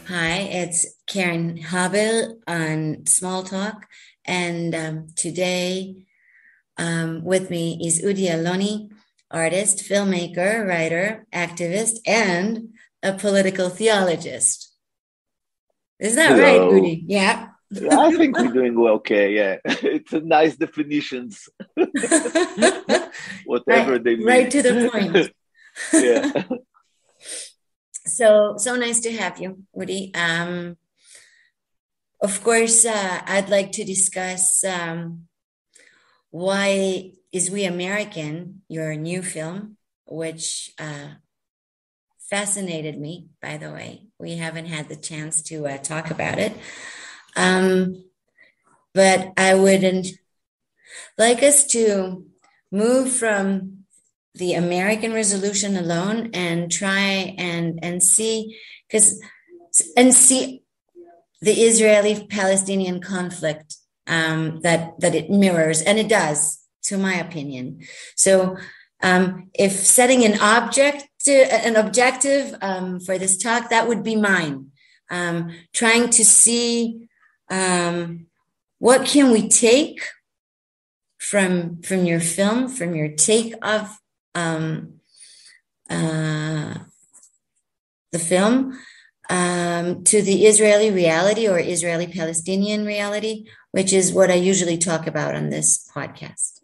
Hi, it's Karen Haber on Small Talk, and today with me is Udi Aloni, artist, filmmaker, writer, activist, and a political theologist. Is that Hello. right, Udi? Yeah. I think we're doing okay, yeah. It's a nice definitions. Whatever right, they mean. right to the point. Yeah. So nice to have you, Udi. Of course, I'd like to discuss Why Is We American, your new film, which fascinated me, by the way. We haven't had the chance to talk about it. But I would like us to move from the American resolution alone and try and see the Israeli-Palestinian conflict that it mirrors, and it does, to my opinion. So if setting an objective for this talk, that would be mine. Trying to see what can we take from your film, from your take of the film to the Israeli reality or Israeli-Palestinian reality, which is what I usually talk about on this podcast.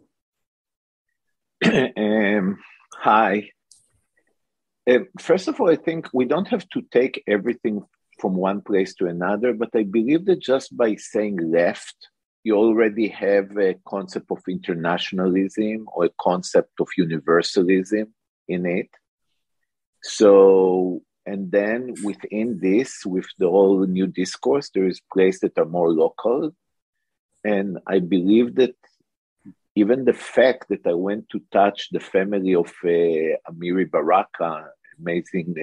Hi. First of all, I think we don't have to take everything from one place to another, but I believe that just by saying left, you already have a concept of internationalism or a concept of universalism in it. So, and then within this, with the whole new discourse, there is places that are more local. And I believe that even the fact that I went to touch the family of Aמירי Baraka, amazing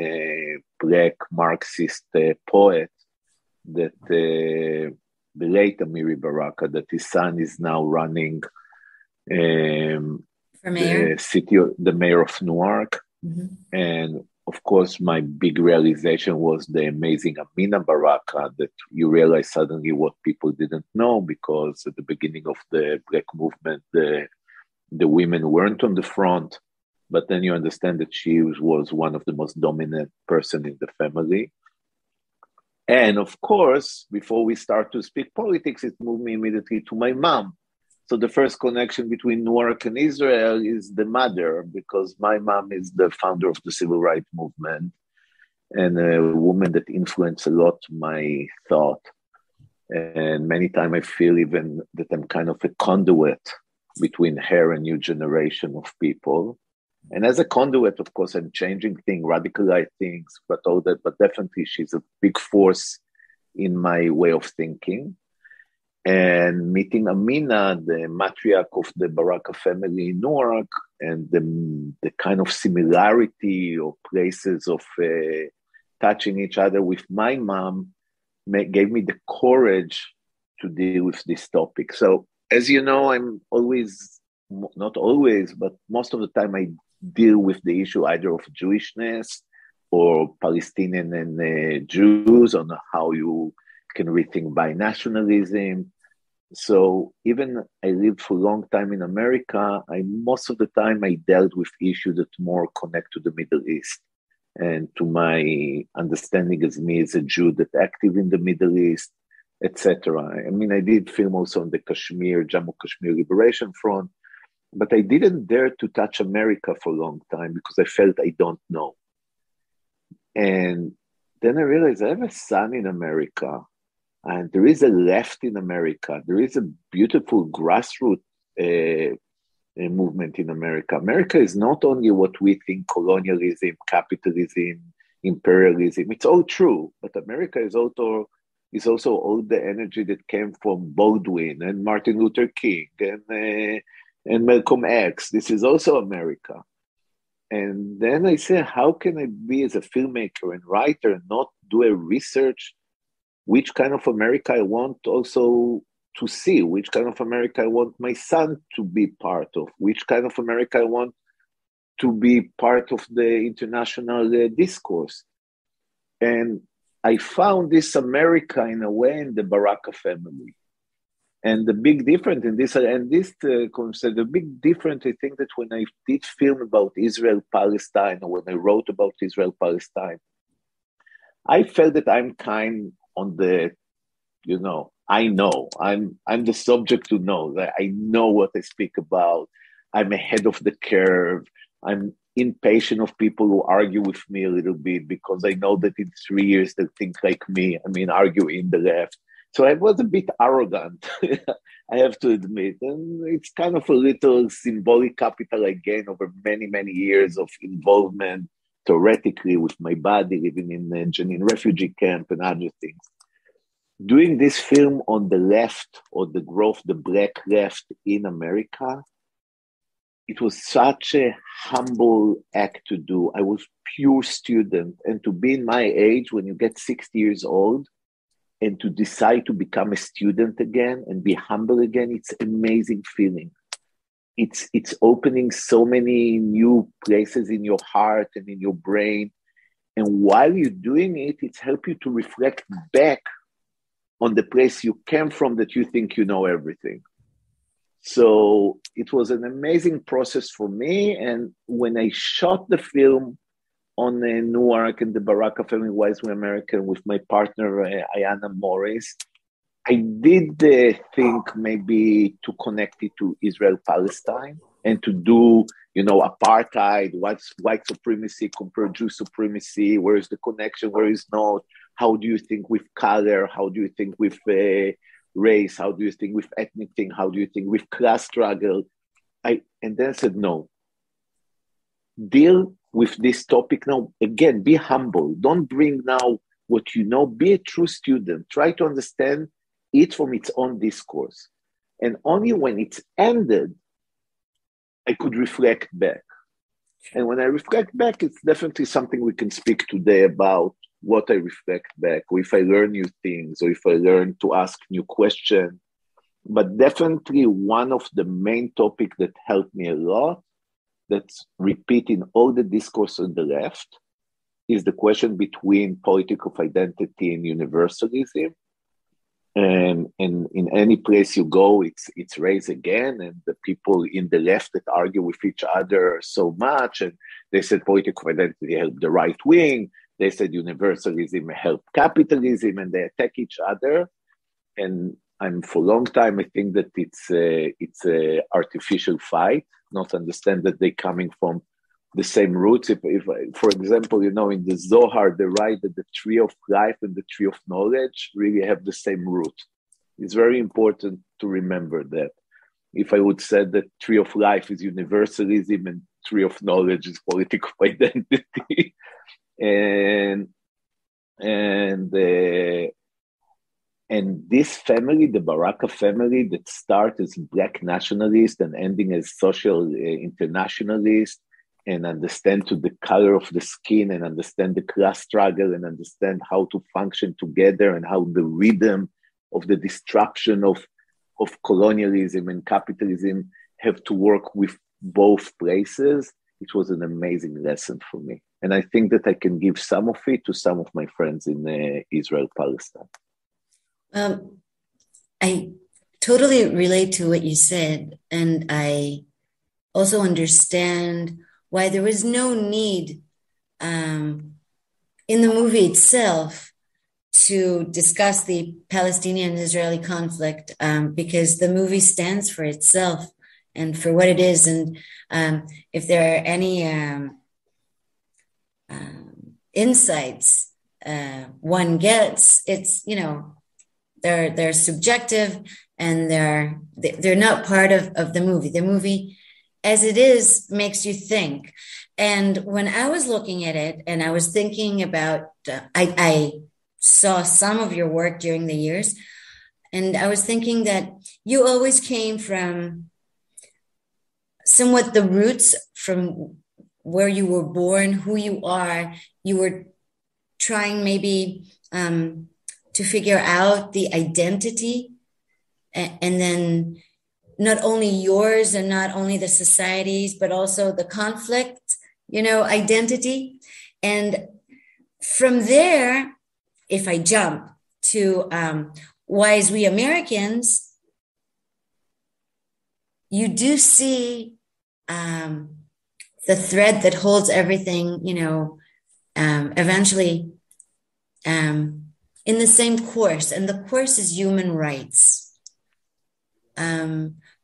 Black Marxist poet, that the late Aמירי Baraka, that his son is now running the mayor of Newark. Mm-hmm. And of course, my big realization was the amazing Aמינה Baraka, that you realize suddenly what people didn't know, because at the beginning of the Black movement, the women weren't on the front, but then you understand that she was one of the most dominant person in the family. And of course, before we start to speak politics, it moved me immediately to my mom. So the first connection between Newark and Israel is the mother, because my mom is the founder of the civil rights movement and a woman that influenced a lot my thought. And many times I feel even that I'm kind of a conduit between her and new generation of people. And as a conduit, of course, I'm changing things, radicalize things, but all that. But definitely, she's a big force in my way of thinking. And meeting Amina, the matriarch of the Baraka family in Newark, and the kind of similarity or places of touching each other with my mom gave me the courage to deal with this topic. So, as you know, I'm always, not always, but most of the time I deal with the issue either of Jewishness or Palestinian and Jews, on how you can rethink binationalism. So even I lived for a long time in America, most of the time I dealt with issues that more connect to the Middle East and to my understanding as me as a Jew that active in the Middle East, etc. I mean, I did film also on the Jammu Kashmir Liberation Front, but I didn't dare to touch America for a long time because I felt I don't know. And then I realized I have a son in America, and there is a left in America. There is a beautiful grassroots movement in America. America is not only what we think, colonialism, capitalism, imperialism. It's all true, but America is also all the energy that came from Baldwin and Martin Luther King and Malcolm X. This is also America. And then I say, how can I be as a filmmaker and writer and not do a research which kind of America I want also to see, which kind of America I want my son to be part of, which kind of America I want to be part of the international discourse. And I found this America in a way in the Baraka family. And the big difference in this, concept, the big difference, I think that when I did film about Israel-Palestine, or when I wrote about Israel-Palestine, I felt that I'm kind on the, I know, I'm the subject to know, that I know what I speak about. I'm ahead of the curve. I'm impatient of people who argue with me a little bit, because I know that in 3 years they'll think like me. I mean, argue in the left. So I was a bit arrogant, I have to admit. And it's kind of a little symbolic capital I gained over many, many years of involvement, theoretically, with my body, living in a Jenin refugee camp and other things. Doing this film on the left, or the growth, the black left in America, it was such a humble act to do. I was pure student. And to be in my age, when you get 60 years old, and to decide to become a student again and be humble again, it's an amazing feeling. It's opening so many new places in your heart and in your brain. And while you're doing it, it's helped you to reflect back on the place you came from, that you think you know everything. So it was an amazing process for me. And when I shot the film on Newark and the Baraka family, Wise We American, with my partner, Ayana Morris, I did think maybe to connect it to Israel-Palestine and to do, apartheid, what's white supremacy compared to Jew supremacy, where is the connection, where is not, how do you think with color, how do you think with race, how do you think with ethnic thing, how do you think with class struggle? And then I said, no, deal with this topic now. Again, be humble. Don't bring now what you know. Be a true student. Try to understand it from its own discourse. And only when it's ended, I could reflect back. And when I reflect back, it's definitely something we can speak today about, what I reflect back, or if I learn new things, or if I learn to ask new questions. But definitely one of the main topics that helped me a lot, that's repeating all the discourse on the left, is the question between politics of identity and universalism. And in any place you go, it's raised again, and the people in the left that argue with each other so much, and they said politics of identity helped the right wing, they said universalism helped capitalism, and they attack each other. And for a long time, I think that it's a artificial fight, not understand that they're coming from the same roots. If for example, in the Zohar, they write that the tree of life and the tree of knowledge really have the same root. It's very important to remember that. If I would say that tree of life is universalism and tree of knowledge is political identity, and this family, the Baraka family, that started as Black nationalist and ending as social internationalist, and understand to the color of the skin, and understand the class struggle, and understand how to function together, and how the rhythm of the disruption of colonialism and capitalism have to work with both places. It was an amazing lesson for me. And I think that I can give some of it to some of my friends in Israel-Palestine. I totally relate to what you said. And I also understand why there was no need in the movie itself to discuss the Palestinian-Israeli conflict, because the movie stands for itself and for what it is. And if there are any insights one gets, it's, they're subjective, and they're not part of the movie. The movie, as it is, makes you think. And when I was looking at it, and I was thinking about, I saw some of your work during the years, and I was thinking that you always came from somewhat the roots from where you were born, who you are. You were trying maybe to figure out the identity, and then not only yours and not only the society's, but also the conflict, identity. And from there, if I jump to why, as we Americans, you do see the thread that holds everything, eventually in the same course, and the course is human rights.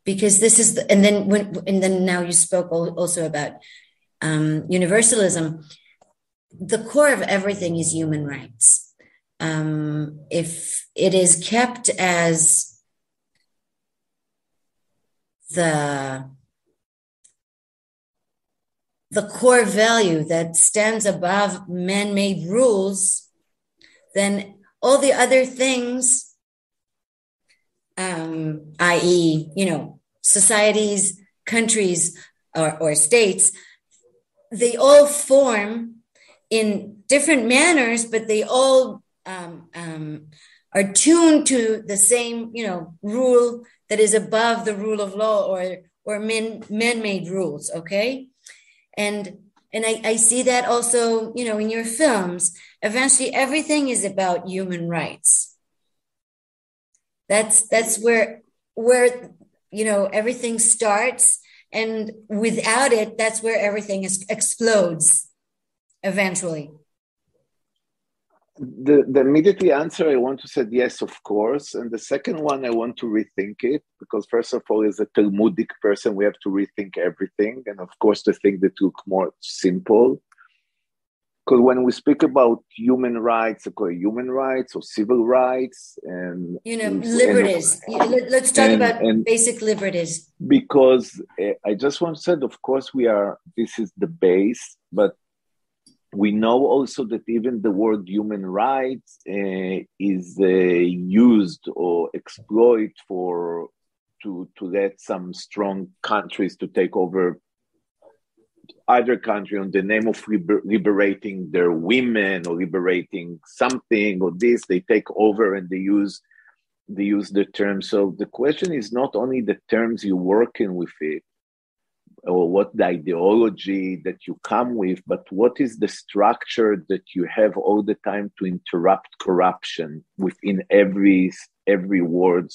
Because this is, and then now you spoke also about universalism. The core of everything is human rights. If it is kept as the core value that stands above man-made rules, then all the other things, i.e., societies, countries, or states, they all form in different manners, but they all are tuned to the same, rule that is above the rule of law or man-made rules. Okay, and I see that also, in your films. Eventually, everything is about human rights. That's where everything starts, and without it, that's where everything explodes eventually. The immediately answer, I want to say yes, of course. And the second one, I want to rethink it, because first of all, as a Talmudic person, we have to rethink everything. And of course, to think that look more simple. Because when we speak about human rights or civil rights and liberties, let's talk about basic liberties. Because I just want to say, of course, this is the base, but we know also that even the word human rights is used or exploited to let some strong countries to take over other country on the name of liberating their women or liberating something or this. They take over and they use the term. So the question is not only the terms you're working with it, or what the ideology that you come with, but what is the structure that you have all the time to interrupt corruption within every word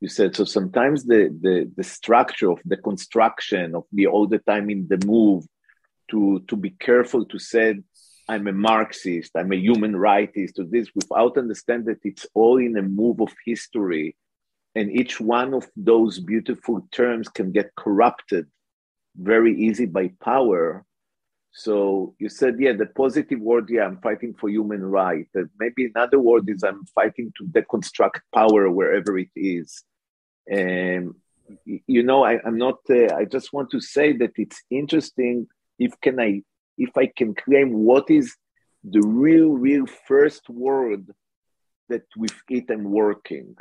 you said. So sometimes the structure of the construction of be all the time in the move to be careful to say, I'm a Marxist, I'm a human rightist, to this, without understanding that it's all in a move of history, and each one of those beautiful terms can get corrupted very easy by power. So you said, the positive word, I'm fighting for human rights. Maybe another word is I'm fighting to deconstruct power wherever it is. And, I'm not, I just want to say that it's interesting if I can claim what is the real first word that with it I'm working,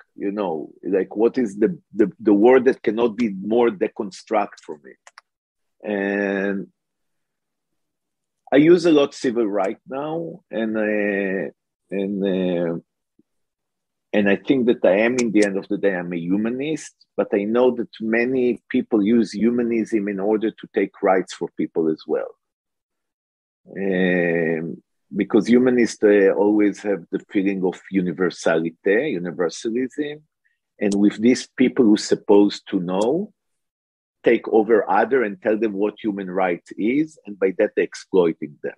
like what is the word that cannot be more deconstruct from it. And I use a lot civil right now, and I think that I am, in the end of the day, I'm a humanist, but I know that many people use humanism in order to take rights for people as well. Because humanists always have the feeling of universalism, and with these people who are supposed to know, take over other and tell them what human rights is, and by that they're exploiting them.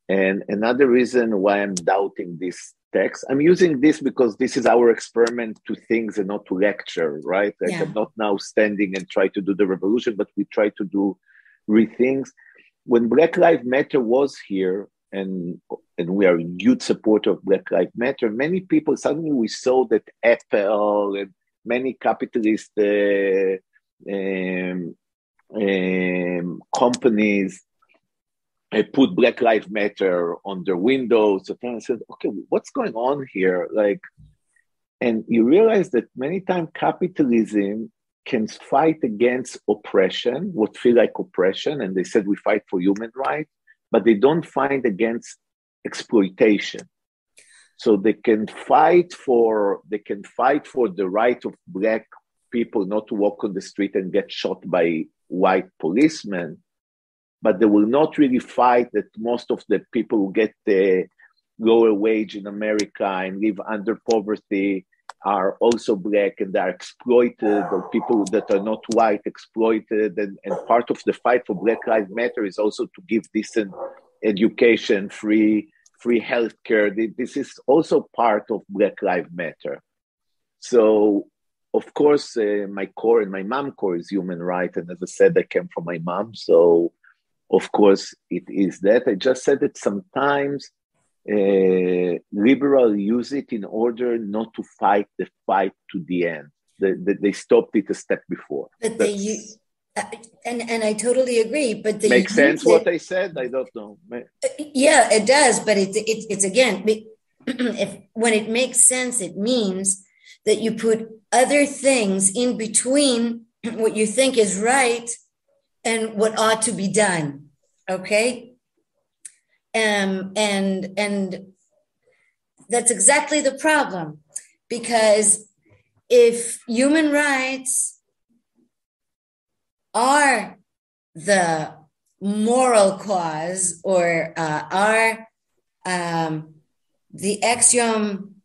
And another reason why I'm doubting this text, I'm using this because this is our experiment to things and not to lecture, right? Like I'm not now standing and try to do the revolution, but we try to do real things. When Black Lives Matter was here, and we are a huge supporter of Black Lives Matter, many people, suddenly we saw that Apple and many capitalist companies put Black Lives Matter on their windows. So I said, okay, what's going on here? And you realize that many times capitalism can fight against oppression, what feel like oppression, and they said we fight for human rights, but they don't fight against exploitation. So they can fight for the right of Black people not to walk on the street and get shot by white policemen, but they will not really fight that most of the people who get lower wage in America and live under poverty are also Black, and they are exploited, or people that are not white exploited. And part of the fight for Black Lives Matter is also to give decent education, free healthcare. This is also part of Black Lives Matter. So, of course, my core and my mom core is human rights. And as I said, I came from my mom. So, of course, it is that. I just said that sometimes liberals use it in order not to fight the fight to the end. They stopped it a step before. But and I totally agree. But they makes sense what I said? I don't know. Yeah, it does. But it's again, when it makes sense, it means that you put other things in between what you think is right and what ought to be done. Okay. And that's exactly the problem, because if human rights are the moral cause or are the axiom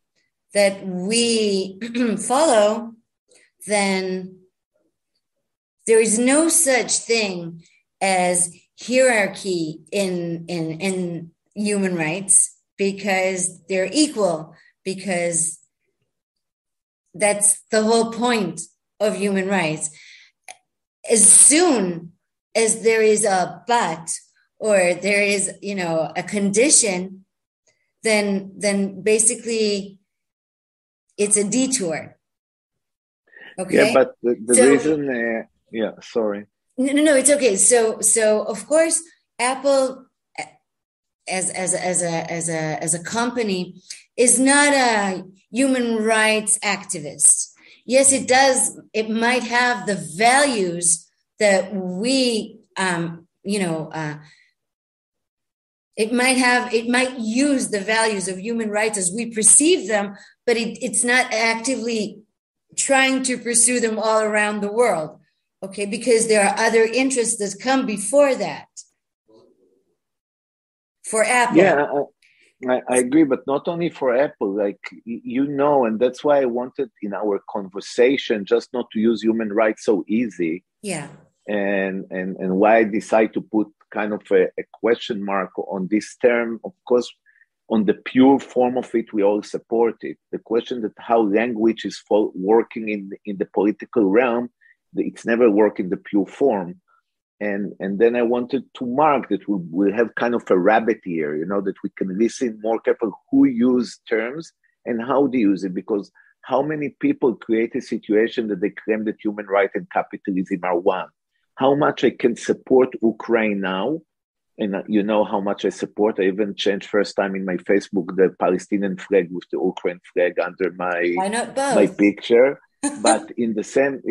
that we follow, then there is no such thing as hierarchy in human rights, because they're equal, because that's the whole point of human rights. As soon as there is a but, or there is, a condition, then basically it's a detour. Okay. Yeah, but the reason, sorry. No, it's okay. So of course, Apple as a company is not a human rights activist. Yes, it does. It might have the values that we, it might use the values of human rights as we perceive them, but it's not actively trying to pursue them all around the world. Okay, because there are other interests that come before that. For Apple. Yeah, I agree, but not only for Apple, and that's why I wanted in our conversation just not to use human rights so easy. Yeah. And why I decide to put kind of a question mark on this term. Of course, on the pure form of it, we all support it. The question that how language is working in the political realm, it's never worked in the pure form. And then I wanted to mark that we'll have kind of a rabbit here, that we can listen more carefully who use terms and how they use it, because how many people create a situation that they claim that human rights and capitalism are one? How much I can support Ukraine now, and how much I support. I even changed first time in my Facebook the Palestinian flag with the Ukraine flag under my picture. But in the same,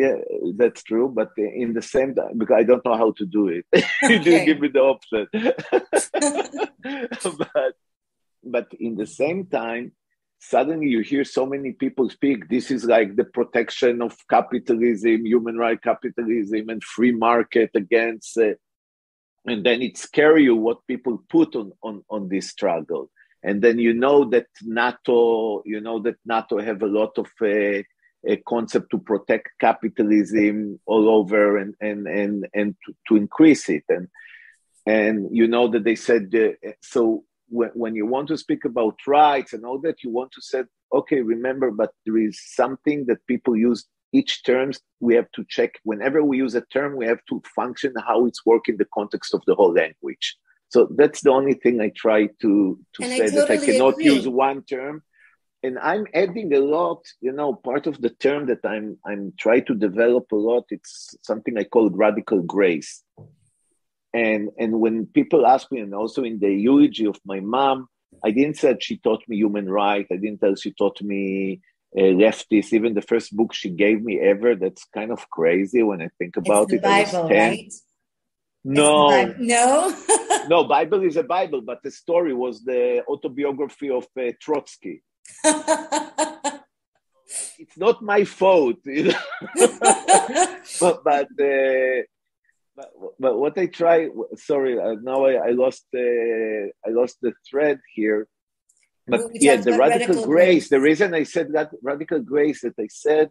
that's true. But in the same, because I don't know how to do it. You didn't give me the option. but in the same time, suddenly you hear so many people speak. This is like the protection of capitalism, human rights capitalism, and free market against. And then it scares you what people put on this struggle. And then that NATO have a lot of a concept to protect capitalism all over and to increase it. And that they said, so when you want to speak about rights and all that, you want to say, okay, remember, but there is something that people use each terms. We have to check whenever we use a term, we have to function how it's working in the context of the whole language. So that's the only thing I try to say, that I cannot use one term. And I'm adding a lot, part of the term that I'm trying to develop a lot, it's something I call radical grace. And when people ask me, and also in the eulogy of my mom, I didn't say she taught me human rights. I didn't tell she taught me leftist. Even the first book she gave me ever, that's kind of crazy when I think about it. It's the Bible, right? No. No? No, Bible is a Bible, but the story was the autobiography of Trotsky. It's not my fault, but what I try. Sorry, now I lost the thread here. But yeah, the radical grace, the reason I said that radical grace, that I said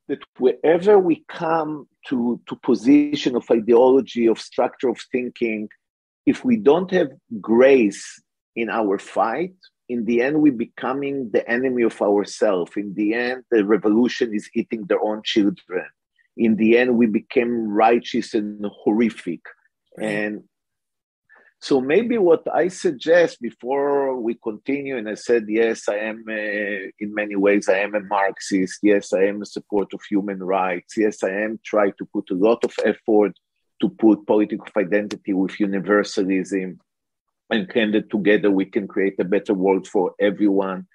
that wherever we come to position of ideology, of structure of thinking, if we don't have grace in our fight, in the end, we're becoming the enemy of ourselves. In the end, the revolution is eating their own children. In the end, we became righteous and horrific. And so maybe what I suggest before we continue, and I said, yes, I am, in many ways, I am a Marxist. Yes, I am a supporter of human rights. Yes, I am trying to put a lot of effort to put politics of identity with universalism, and claim that together we can create a better world for everyone.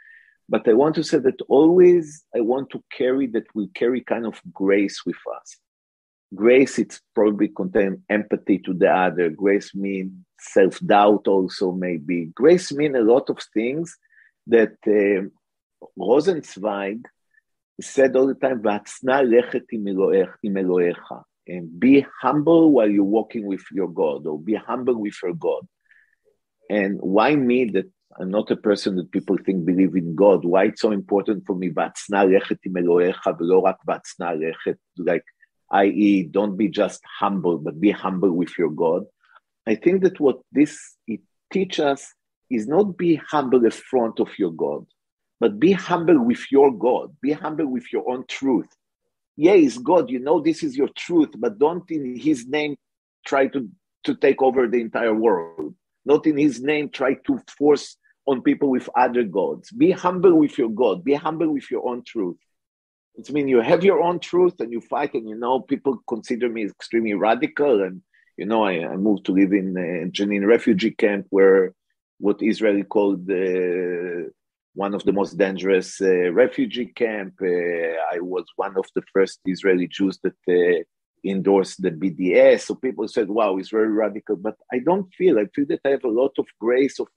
But I want to say that always I want to carry that we carry kind of grace with us. Grace, it's probably contain empathy to the other. Grace means self-doubt also maybe. Grace means a lot of things that Rosenzweig said all the time, "V'atzna lechet im Elohecha." And be humble while you're walking with your God, or be humble with your God. And why me, that I'm not a person that people think believe in God? Why it's so important for me, v'atzna lechet im Elohecha, v'lo rak v'atzna lechet, like, i.e., don't be just humble, but be humble with your God. I think that what it teaches us is not be humble in front of your God, but be humble with your God. Be humble with your own truth. Yeah, he's God, you know this is your truth, but don't in his name try to take over the entire world. Not in his name try to force on people with other gods. Be humble with your God. Be humble with your own truth. It means you have your own truth and you fight, and people consider me extremely radical. And I moved to live in Jenin refugee camp, where what Israel called one of the most dangerous refugee camp. I was one of the first Israeli Jews that endorsed the BDS. So people said, wow, it's very radical. But I feel that I have a lot of grace of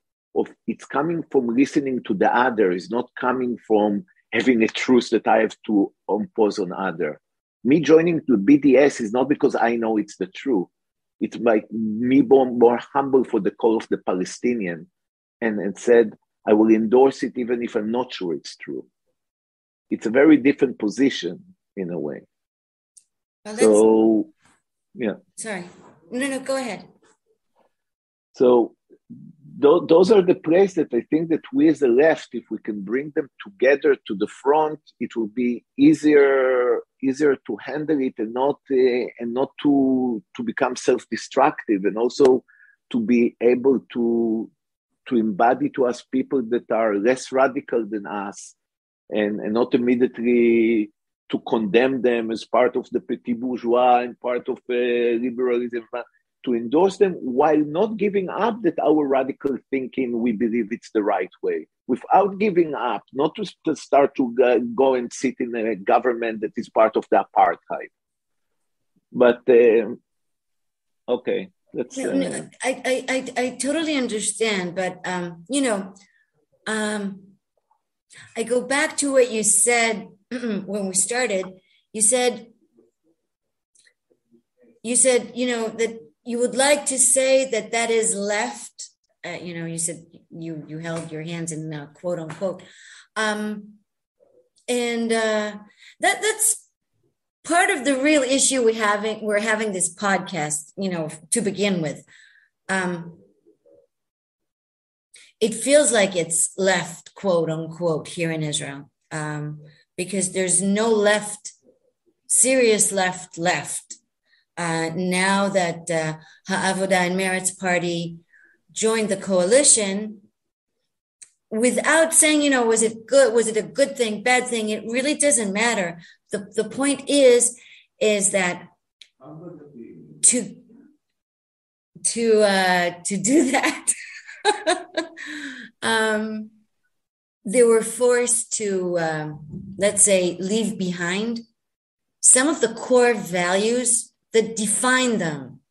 it's coming from listening to the other. It's not coming from having a truth that I have to impose on other. Me joining the BDS is not because I know it's the truth. It's like me more humble for the call of the Palestinian, and said, I will endorse it even if I'm not sure it's true. It's a very different position in a way. Well, yeah. Sorry. No, go ahead. So those are the places that I think that we as the left, if we can bring them together to the front, it will be easier to handle it, and not to become self-destructive, and also to be able to embody to us people that are less radical than us, and not immediately to condemn them as part of the petit bourgeois and part of liberalism, to endorse them while not giving up that our radical thinking, we believe it's the right way, without giving up, not to start to go and sit in a government that is part of the apartheid. But, okay. I totally understand, but, I go back to what you said when we started. You said, that you would like to say that is left. You said you held your hands in quote unquote. And that's part of the real issue we're having this podcast, to begin with. It feels like it's left, quote unquote, here in Israel, because there's no serious left. Now that Ha'avoda and Meretz party joined the coalition, without saying, was it good? Was it a good thing, bad thing? It really doesn't matter. The point is that to do that, they were forced to, let's say, leave behind some of the core values that define them.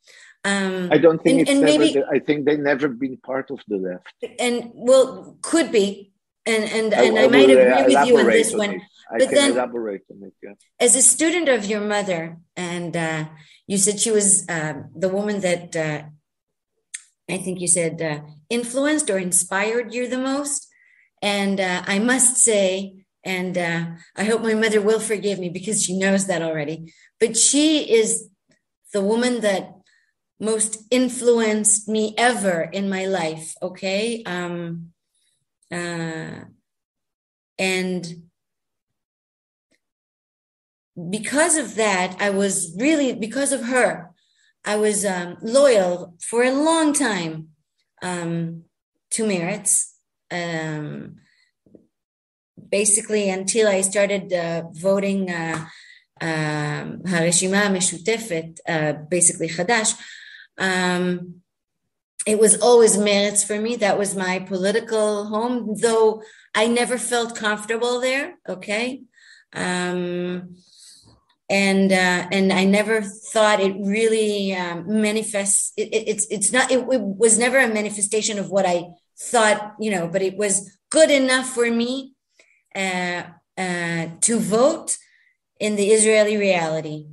I don't think I think they've never been part of the left. And well, could be. And I might agree with you on this one. But then elaborate on it, yeah. As a student of your mother, and you said she was the woman that I think you said influenced or inspired you the most. And I must say, and I hope my mother will forgive me because she knows that already, but she is the woman that most influenced me ever in my life, okay? And because of that, because of her, I was loyal for a long time to Meretz, basically until I started voting הרשימה המשותפת, basically Chadash. It was always Meretz for me. That was my political home, though I never felt comfortable there, okay? And I never thought it really manifests. It was never a manifestation of what I thought, but it was good enough for me to vote in the Israeli reality.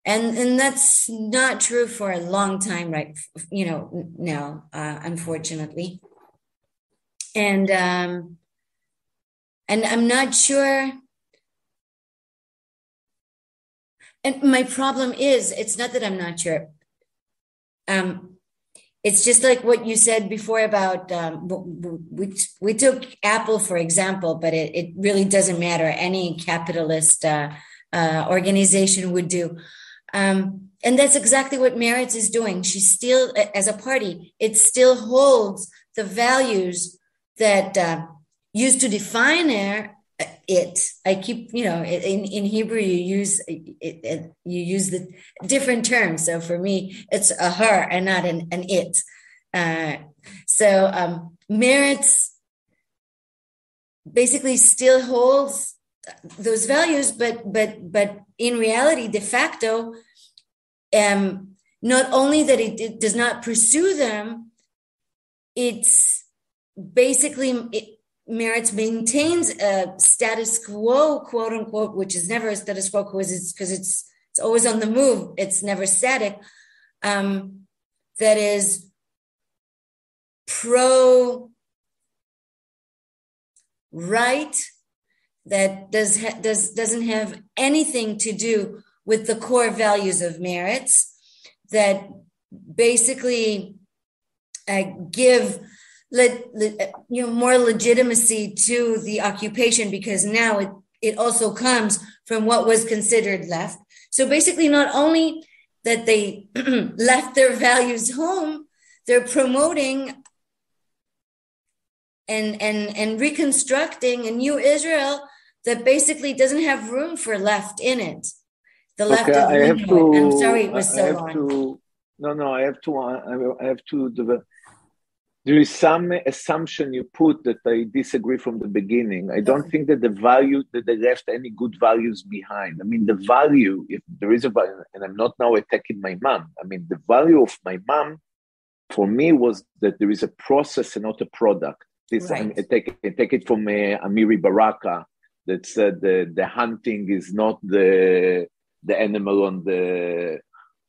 And that's not true for a long time, right? Now, unfortunately. And I'm not sure. And my problem is, it's not that I'm not sure. It's just like what you said before about, we took Apple, for example, but it really doesn't matter. Any capitalist organization would do. And that's exactly what Meretz is doing. She's still, as a party, it still holds the values that used to define her. I keep, in Hebrew, you use the different terms. So for me, it's a her and not an it. So Meretz basically still holds those values, but in reality, de facto, not only that it does not pursue them, it's basically Meretz maintains a status quo, quote unquote, which is never a status quo because it's always on the move. It's never static. That is pro-right, that doesn't have anything to do with the core values of Meretz, that basically give more legitimacy to the occupation, because now it also comes from what was considered left. So basically, not only that they left their values home, they're promoting and reconstructing a new Israel that basically doesn't have room for left in it. The left is I'm sorry it was so long. I have to there is some assumption you put that I disagree from the beginning. I don't think that that they left any good values behind. I mean, the value, if there is a value, and I'm not now attacking my mom. I mean, the value of my mom, for me, was that there is a process and not a product. This right. I take it from Amirri Baraka, that said the hunting is not the animal on the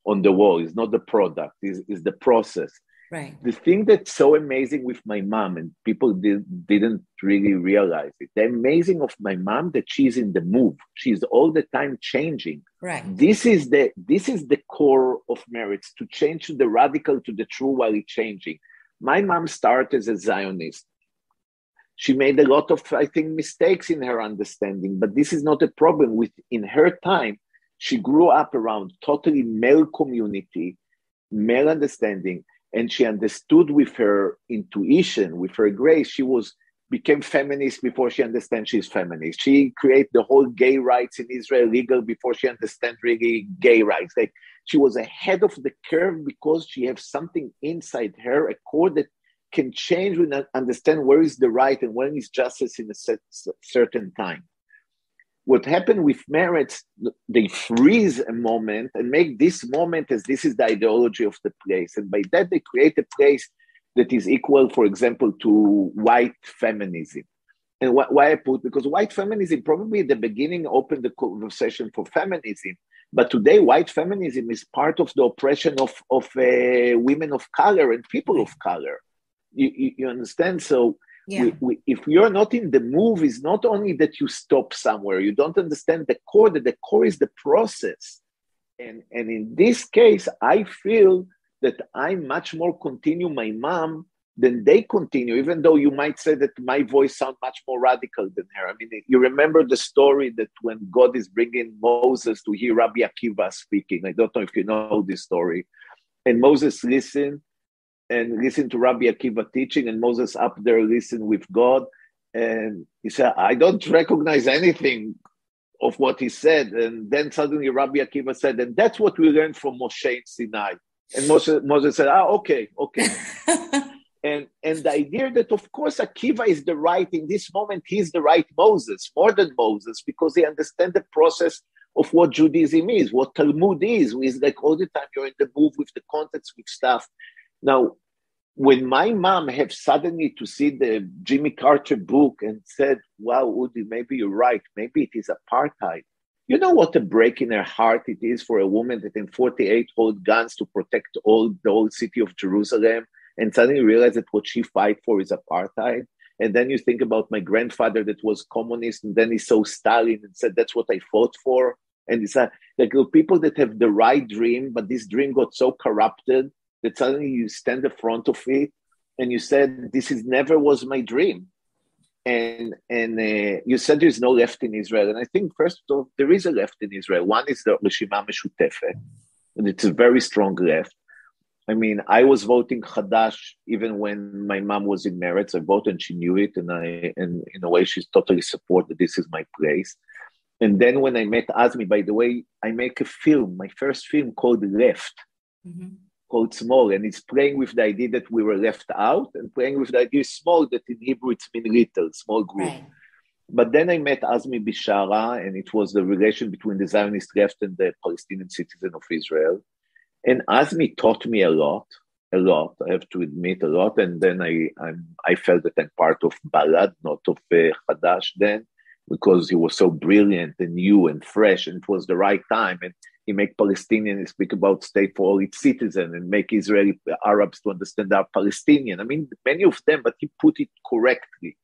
wall. It's not the product. It's the process. Right. The thing that's so amazing with my mom, and people didn't really realize it, the amazing of my mom, that she's in the move. She's all the time changing. Right. This is the core of Meretz, to change to the radical, to the true while it's changing. My mom started as a Zionist. She made a lot of, I think, mistakes in her understanding, but this is not a problem. In her time, she grew up around totally male community, male understanding, and she understood with her intuition, with her grace, she became feminist before she understands she's feminist. She created the whole gay rights in Israel legal before she understands really gay rights. Like, she was ahead of the curve because she has something inside her, a core that can change and understand where is the right and when is justice in a certain time. What happened with Meretz, they freeze a moment and make this moment as this is the ideology of the place. And by that, they create a place that is equal, for example, to white feminism. And why I put, because white feminism probably at the beginning opened the conversation for feminism, But today, white feminism is part of the oppression of women of color and people of color. You understand? So if you're not in the move, it's not only that you stop somewhere. You don't understand the core, that the core is the process. And in this case, I feel that I much more continue my mom than they continue, even though you might say that my voice sounds much more radical than her. I mean, you remember the story that when God is bringing Moses to hear Rabbi Akiva speaking, I don't know if you know this story, and Moses listened to Rabbi Akiva teaching, and Moses up there listened with God, and he said, I don't recognize anything of what he said. And then suddenly Rabbi Akiva said, and that's what we learned from Moshe in Sinai. And Moses said, okay. And the idea that, of course, Akiva is the right, in this moment, he's the right Moses, more than Moses, because he understands the process of what Judaism is, what Talmud is. It's like all the time you're in the move with the context, with stuff. Now, when my mom have suddenly to see the Jimmy Carter book and said, wow, Udi, maybe you're right, maybe it is apartheid. You know what a break in her heart it is for a woman that in 48 hold guns to protect the whole city of Jerusalem, and suddenly realize that what she fight for is apartheid. And then you think about my grandfather that was communist, and then he saw Stalin and said, that's what I fought for. And it's like people that have the right dream, but this dream got so corrupted that suddenly you stand in front of it and you said, this is never was my dream. And you said there's no left in Israel. And I think, first of all, there is a left in Israel. One is the Reshima Meshutefet, and it's a very strong left. I mean, I was voting Hadash even when my mom was in Meretz. I voted and she knew it. And in a way, she's totally supported. This is my place. And then when I met Azmi, by the way, I make a film, my first film called Left, called Small. And it's playing with the idea that we were left out and playing with the idea small, that in Hebrew it's mean little, small group. Right. But then I met Azmi Bishara, and it was the relation between the Zionist left and the Palestinian citizen of Israel. And Azmi taught me a lot, I have to admit, a lot. And then I felt that I'm part of Balad, not of Hadash then, because he was so brilliant and new and fresh, and it was the right time. And he make Palestinians speak about state for all its citizens and make Israeli Arabs to understand they're Palestinian. I mean, many of them, but he put it correctly.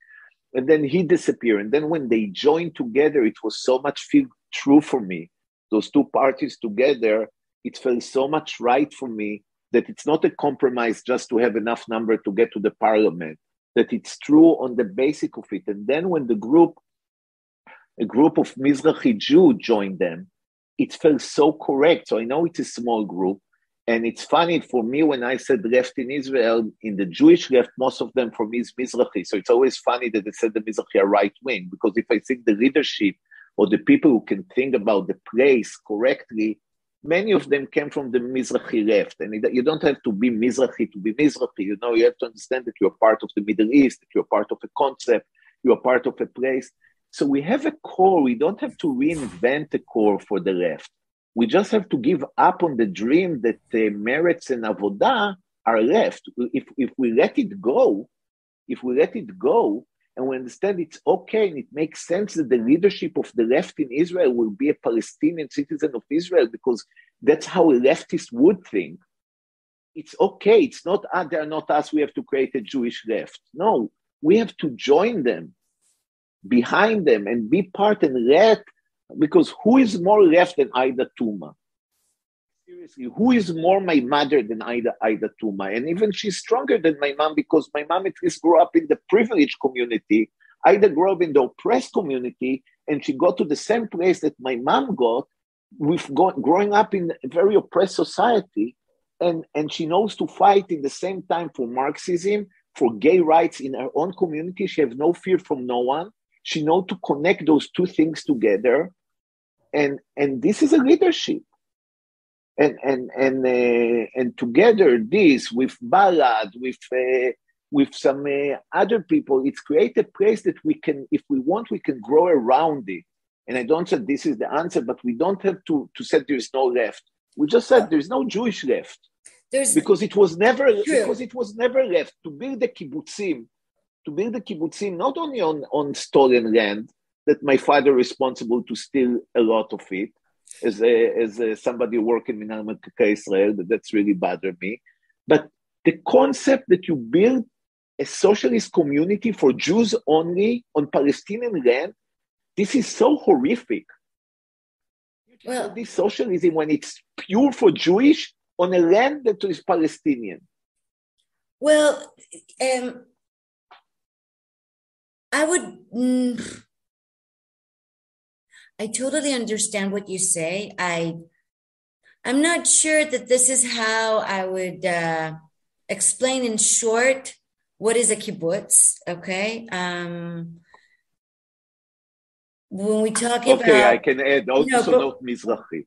And then he disappeared. And then when they joined together, it was so much feel true for me. Those two parties together, it felt so much right for me that it's not a compromise just to have enough number to get to the parliament, that it's true on the basic of it. And then when a group of Mizrahi Jews joined them, it felt so correct. So I know it's a small group. And it's funny for me when I said left in Israel, in the Jewish left, most of them for me is Mizrahi. So it's always funny that they said the Mizrahi are right wing, because if I think the leadership or the people who can think about the place correctly, many of them came from the Mizrahi left. And you don't have to be Mizrahi to be Mizrahi. You know, you have to understand that you're part of the Middle East, that you're part of a concept, you're part of a place. So we have a core. We don't have to reinvent a core for the left. We just have to give up on the dream that Meretz and Avodah are left. If we let it go, and we understand it's okay and it makes sense that the leadership of the left in Israel will be a Palestinian citizen of Israel, because that's how a leftist would think. It's okay. It's not, they're not us, we have to create a Jewish left. No, we have to join them, behind them, and be part and let, because who is more left than Aida Tuma? Seriously, who is more my mother than Aida Tuma? And even she's stronger than my mom, because my mom at least grew up in the privileged community. Aida grew up in the oppressed community, and she got to the same place that my mom got, growing up in a very oppressed society. And she knows to fight in the same time for Marxism, for gay rights in her own community. She has no fear from no one. She knows to connect those two things together. And this is a leadership. And together this with Balad, with some other people, it's create a place that we can, if we want, we can grow around it. And I don't say this is the answer, but we don't have to say there's no left. We just said there's no Jewish left. Because it was never left to build the kibbutzim, not only on stolen land that my father is responsible to steal a lot of it, as somebody working in Almantó Israel, that's really bothered me. But the concept that you build a socialist community for Jews only on Palestinian land, this is so horrific. Well, this socialism, when it's pure for Jewish on a land that is Palestinian. Well, I totally understand what you say. I'm not sure that this is how I would explain in short what is a kibbutz, okay? When we talk about... Okay, I can add also not Mizrahi.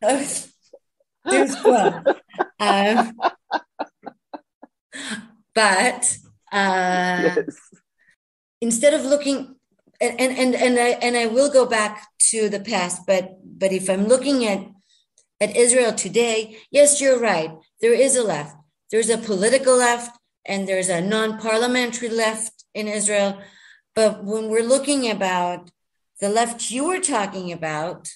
There's one. But yes. Instead of looking... And I will go back to the past, but if I'm looking at Israel today, yes, you're right. There is a left. There's a political left, and there's a non-parliamentary left in Israel. But when we're looking about the left you were talking about,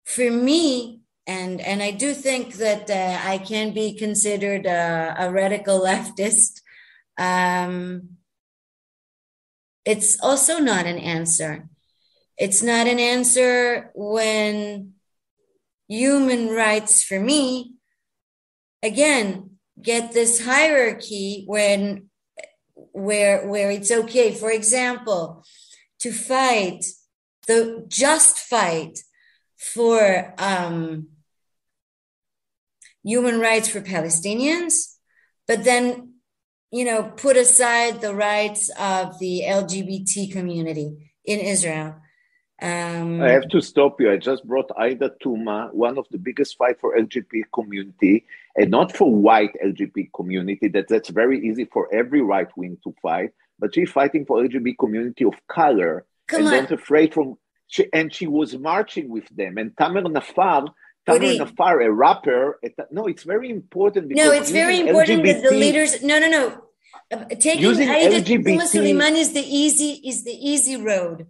for me, and I do think that I can be considered a radical leftist, it's also not an answer. It's not an answer when human rights, for me, again, get this hierarchy where it's okay, for example, to fight for human rights for Palestinians, but then, put aside the rights of the LGBT community in Israel. I have to stop you. I just brought Aida Tuma, one of the biggest fight for LGBT community, and not for white LGBT community. That's very easy for every right wing to fight, but she's fighting for LGBT community of color. Not afraid from. She was marching with them. And Tamer Nafar, a rapper. It's very important. No, it's very important that the leaders. No. Taking Aida Tuma Suleimani is the easy road.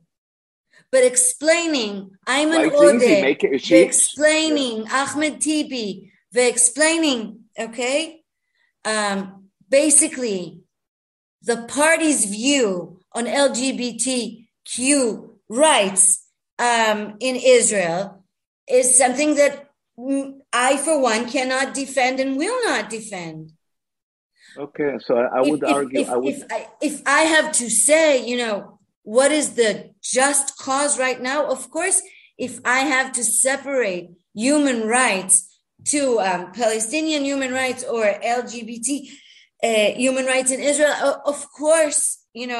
But explaining Ayman Ode, explaining Ahmed Tibi, explaining, basically the party's view on LGBTQ rights in Israel is something that I, for one, cannot defend and will not defend. Okay, so I would argue. If I have to say, what is the just cause right now? Of course, if I have to separate human rights to Palestinian human rights or LGBT human rights in Israel, of course, I'm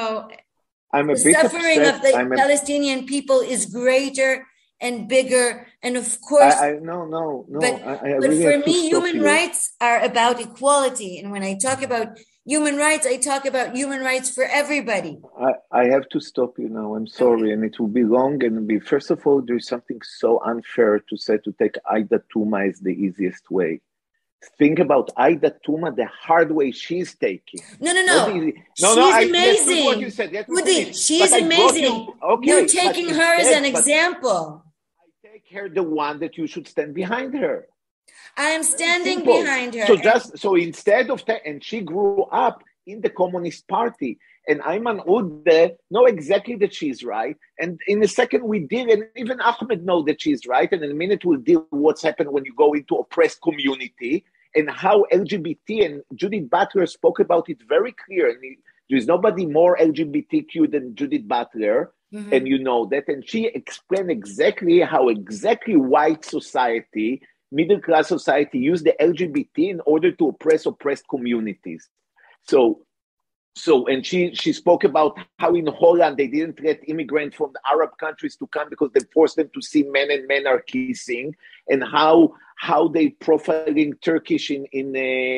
a the bit suffering upset. of the Palestinian people is greater and bigger, and of course, no. But really for me, human rights are about equality, and when I talk about human rights, I talk about human rights for everybody. I have to stop you now. I'm sorry, and it will be long. And first of all, there's something so unfair to say to take Aida Tuma as the easiest way. Think about Aida Tuma, the hard way she's taking. No. She's amazing. What you said. Udi, she's amazing. You're taking her as an example. I take her the one that you should stand behind her. I am standing behind her. So instead of and she grew up in the Communist Party, and Ayman Ode know exactly that she's right. And in a second we deal, and even Ahmed know that she's right. And in a minute we'll deal with what's happened when you go into oppressed community and how LGBT, and Judith Butler spoke about it very clear. And there's nobody more LGBTQ than Judith Butler. Mm-hmm. And you know that. And she explained exactly how white society, middle class society, use the LGBT in order to oppress oppressed communities. So, and she spoke about how in Holland they didn't let immigrants from the Arab countries to come because they forced them to see men and men are kissing, and how they profiling Turkish in.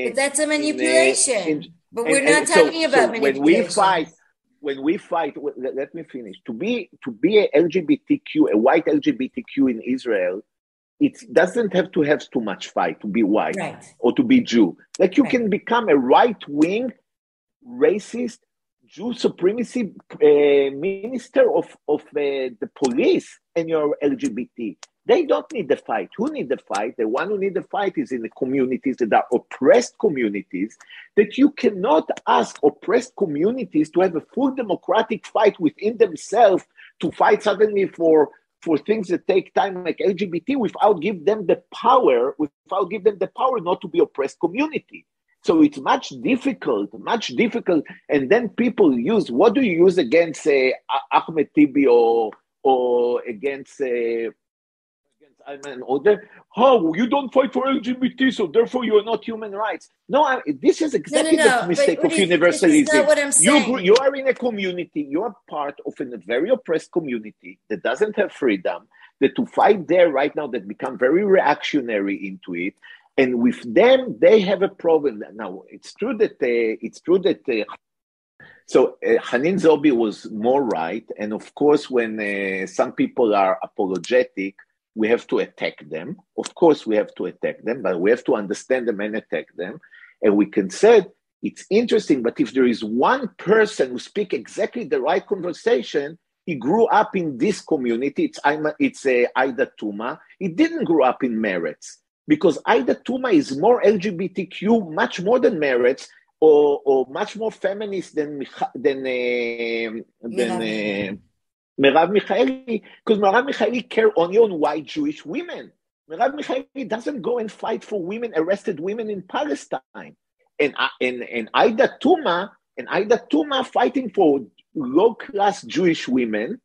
But that's a manipulation. But we're not talking about manipulation. When we fight, let me finish. To be a LGBTQ, a white LGBTQ in Israel, it doesn't have to have too much fight to be white, right, or to be Jew. Like you can become a right-wing, racist Jew supremacy minister of the police and you're LGBT. They don't need the fight. Who need the fight? The one who need the fight is in the communities that are oppressed communities, that you cannot ask oppressed communities to have a full democratic fight within themselves to fight suddenly for things that take time like LGBT without give them the power not to be oppressed community. So it's much difficult. And then people use, what do you use against Ahmed Tibi or against Odi? Oh, you don't fight for LGBT, so therefore you're not human rights. No, this is exactly the mistake of universalism. This is not what I'm saying. You are in a community, you are part of a very oppressed community that doesn't have freedom, that to fight there right now, that become very reactionary into it. And with them, they have a problem. Now, it's true that Hanin Zobi was more right. And of course, when some people are apologetic, we have to attack them. Of course, we have to attack them, but we have to understand them and attack them. And we can say, it's interesting, but if there is one person who speaks exactly the right conversation, he grew up in this community, it's Aida Tuma. He didn't grow up in Meretz. Because Aida Tuma is more LGBTQ, much more than Meretz, or much more feminist than Merav Michaeli, because Merav Michaeli care only on white Jewish women. Merav Michaeli doesn't go and fight for women, arrested women in Palestine. And Aida Tuma fighting for low-class Jewish women,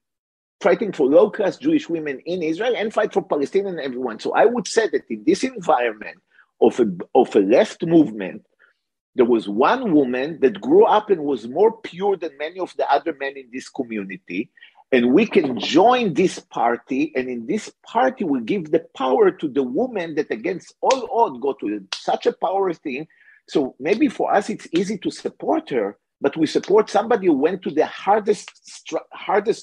fighting for low-class Jewish women in Israel and fight for Palestine and everyone. So I would say that in this environment of a left movement, there was one woman that grew up and was more pure than many of the other men in this community. And we can join this party. And in this party, we give the power to the woman that against all odds go to such a power thing. So maybe for us, it's easy to support her. But we support somebody who went to the hardest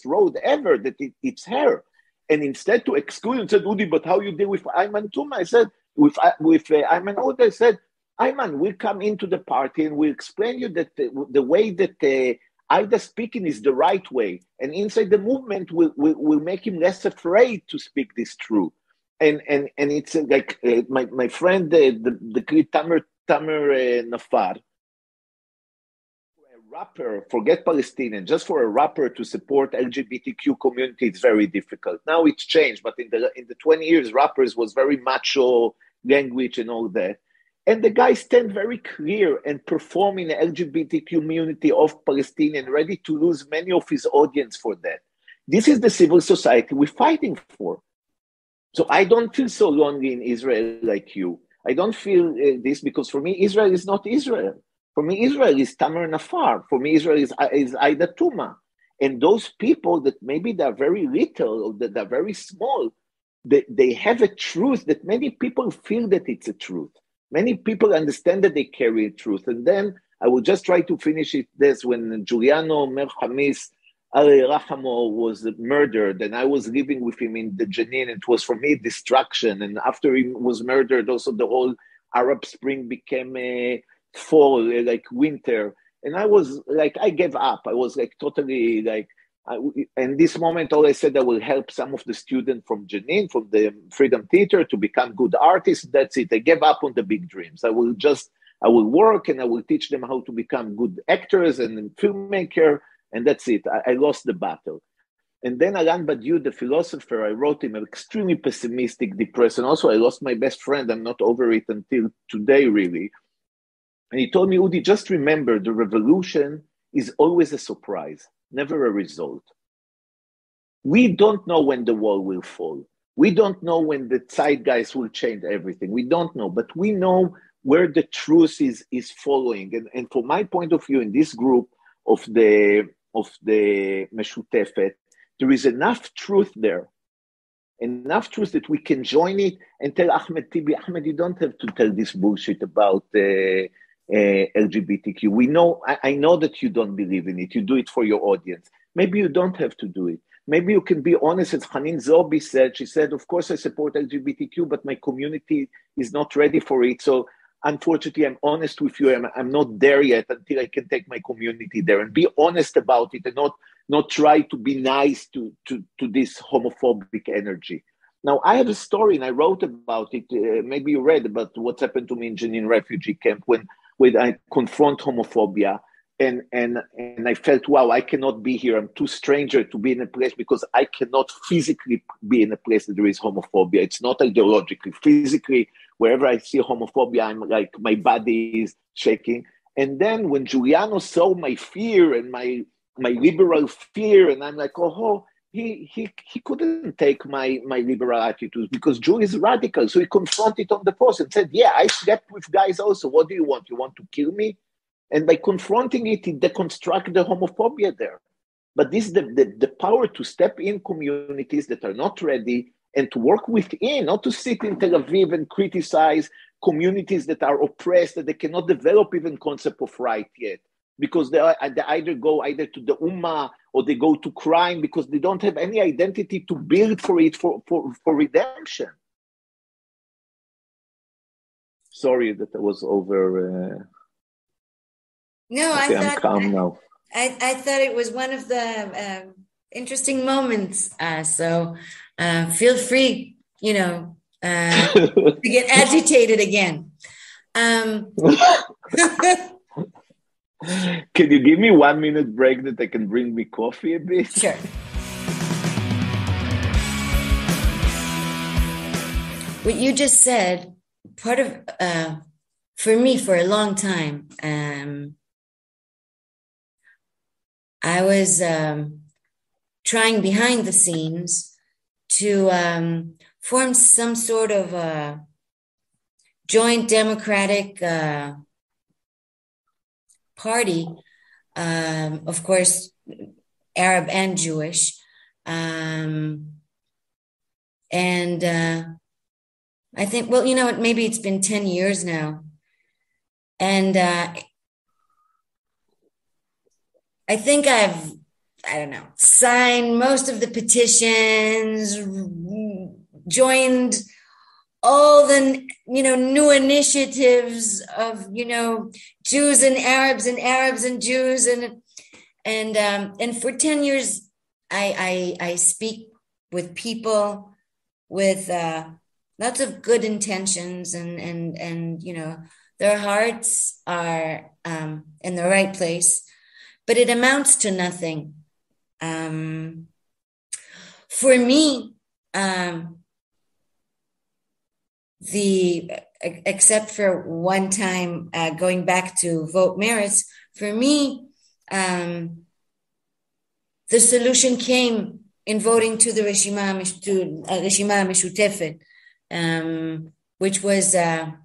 road ever, that it's her. And instead to exclude and said, Udi, but how you deal with Ayman Tuma? I said, with Ayman Odi, I said, Ayman, we'll come into the party and we'll explain you that the way that Aida speaking is the right way. And inside the movement, we'll make him less afraid to speak this truth. And it's like my friend, the great Tamer Nafar, rapper, forget Palestinian, just for a rapper to support LGBTQ community, it's very difficult. Now it's changed, but in the 20 years, rappers was very macho language and all that. And the guy stand very clear and perform in the LGBT community of Palestinian, ready to lose many of his audience for that. This is the civil society we're fighting for. So I don't feel so lonely in Israel like you. I don't feel this because for me, Israel is not Israel. For me, Israel is Tamer Nafar. For me, Israel is Aida Tuma. And those people that maybe they're very little or that they're very small, they have a truth that many people feel that it's a truth. Many people understand that they carry a truth. And then I will just try to finish it this. When Giuliano Merhamis Al-Rahamo was murdered, and I was living with him in the Jenin, it was for me destruction. And after he was murdered, also the whole Arab Spring became a fall, like winter. And I was like, I gave up. I was like totally like, in this moment, all I said, I will help some of the students from Jenin, from the Freedom Theater to become good artists. That's it. I gave up on the big dreams. I will work and I will teach them how to become good actors and filmmaker. And that's it. I lost the battle. And then Alan Badiou, the philosopher, I wrote him an extremely pessimistic, depressed. And also I lost my best friend. I'm not over it until today, really. And he told me, Udi, just remember, the revolution is always a surprise, never a result. We don't know when the wall will fall. We don't know when the zeitgeist will change everything. We don't know, but we know where the truth is following. And from my point of view, in this group of the Meshutefet, there is enough truth there. Enough truth that we can join it and tell Ahmed Tibi, Ahmed, you don't have to tell this bullshit about LGBTQ. We know, I know that you don't believe in it. You do it for your audience. Maybe you don't have to do it. Maybe you can be honest, as Hanin Zobi said. She said, of course I support LGBTQ, but my community is not ready for it. So unfortunately, I'm honest with you. I'm not there yet until I can take my community there and be honest about it and not try to be nice to this homophobic energy. Now, I have a story, and I wrote about it. Maybe you read about what's happened to me in Jenin refugee camp when I confront homophobia. And I felt, wow, I cannot be here. I'm too stranger to be in a place because I cannot physically be in a place that there is homophobia. It's not ideologically. Physically, wherever I see homophobia, I'm like, my body is shaking. And then when Giuliano saw my fear and my liberal fear, and I'm like, oh, he couldn't take my liberal attitudes because Jew is radical. So he confronted on the post and said, yeah, I slept with guys also. What do you want? You want to kill me? And by confronting it, it deconstructs the homophobia there. But this is the power to step in communities that are not ready and to work within, not to sit in Tel Aviv and criticize communities that are oppressed, that they cannot develop even concept of right yet. Because they either go to the Ummah or they go to crime because they don't have any identity to build for it for redemption. Sorry that I was over... No, okay, I'm calm now. I thought it was one of the interesting moments. So feel free, to get agitated again. Can you give me 1 minute break that I can bring me coffee a bit? Sure. What you just said, part of, for me, for a long time, I was trying behind the scenes to form some sort of joint democratic party, of course, Arab and Jewish. And I think, well, you know what, maybe it's been 10 years now. And I think I've, signed most of the petitions, joined all the, new initiatives of, Jews and Arabs and Jews. And for 10 years, I speak with people with lots of good intentions and their hearts are in the right place. But it amounts to nothing. For me, except for one time going back to vote merits, for me, the solution came in voting to the Reshima Mishutefet, which was a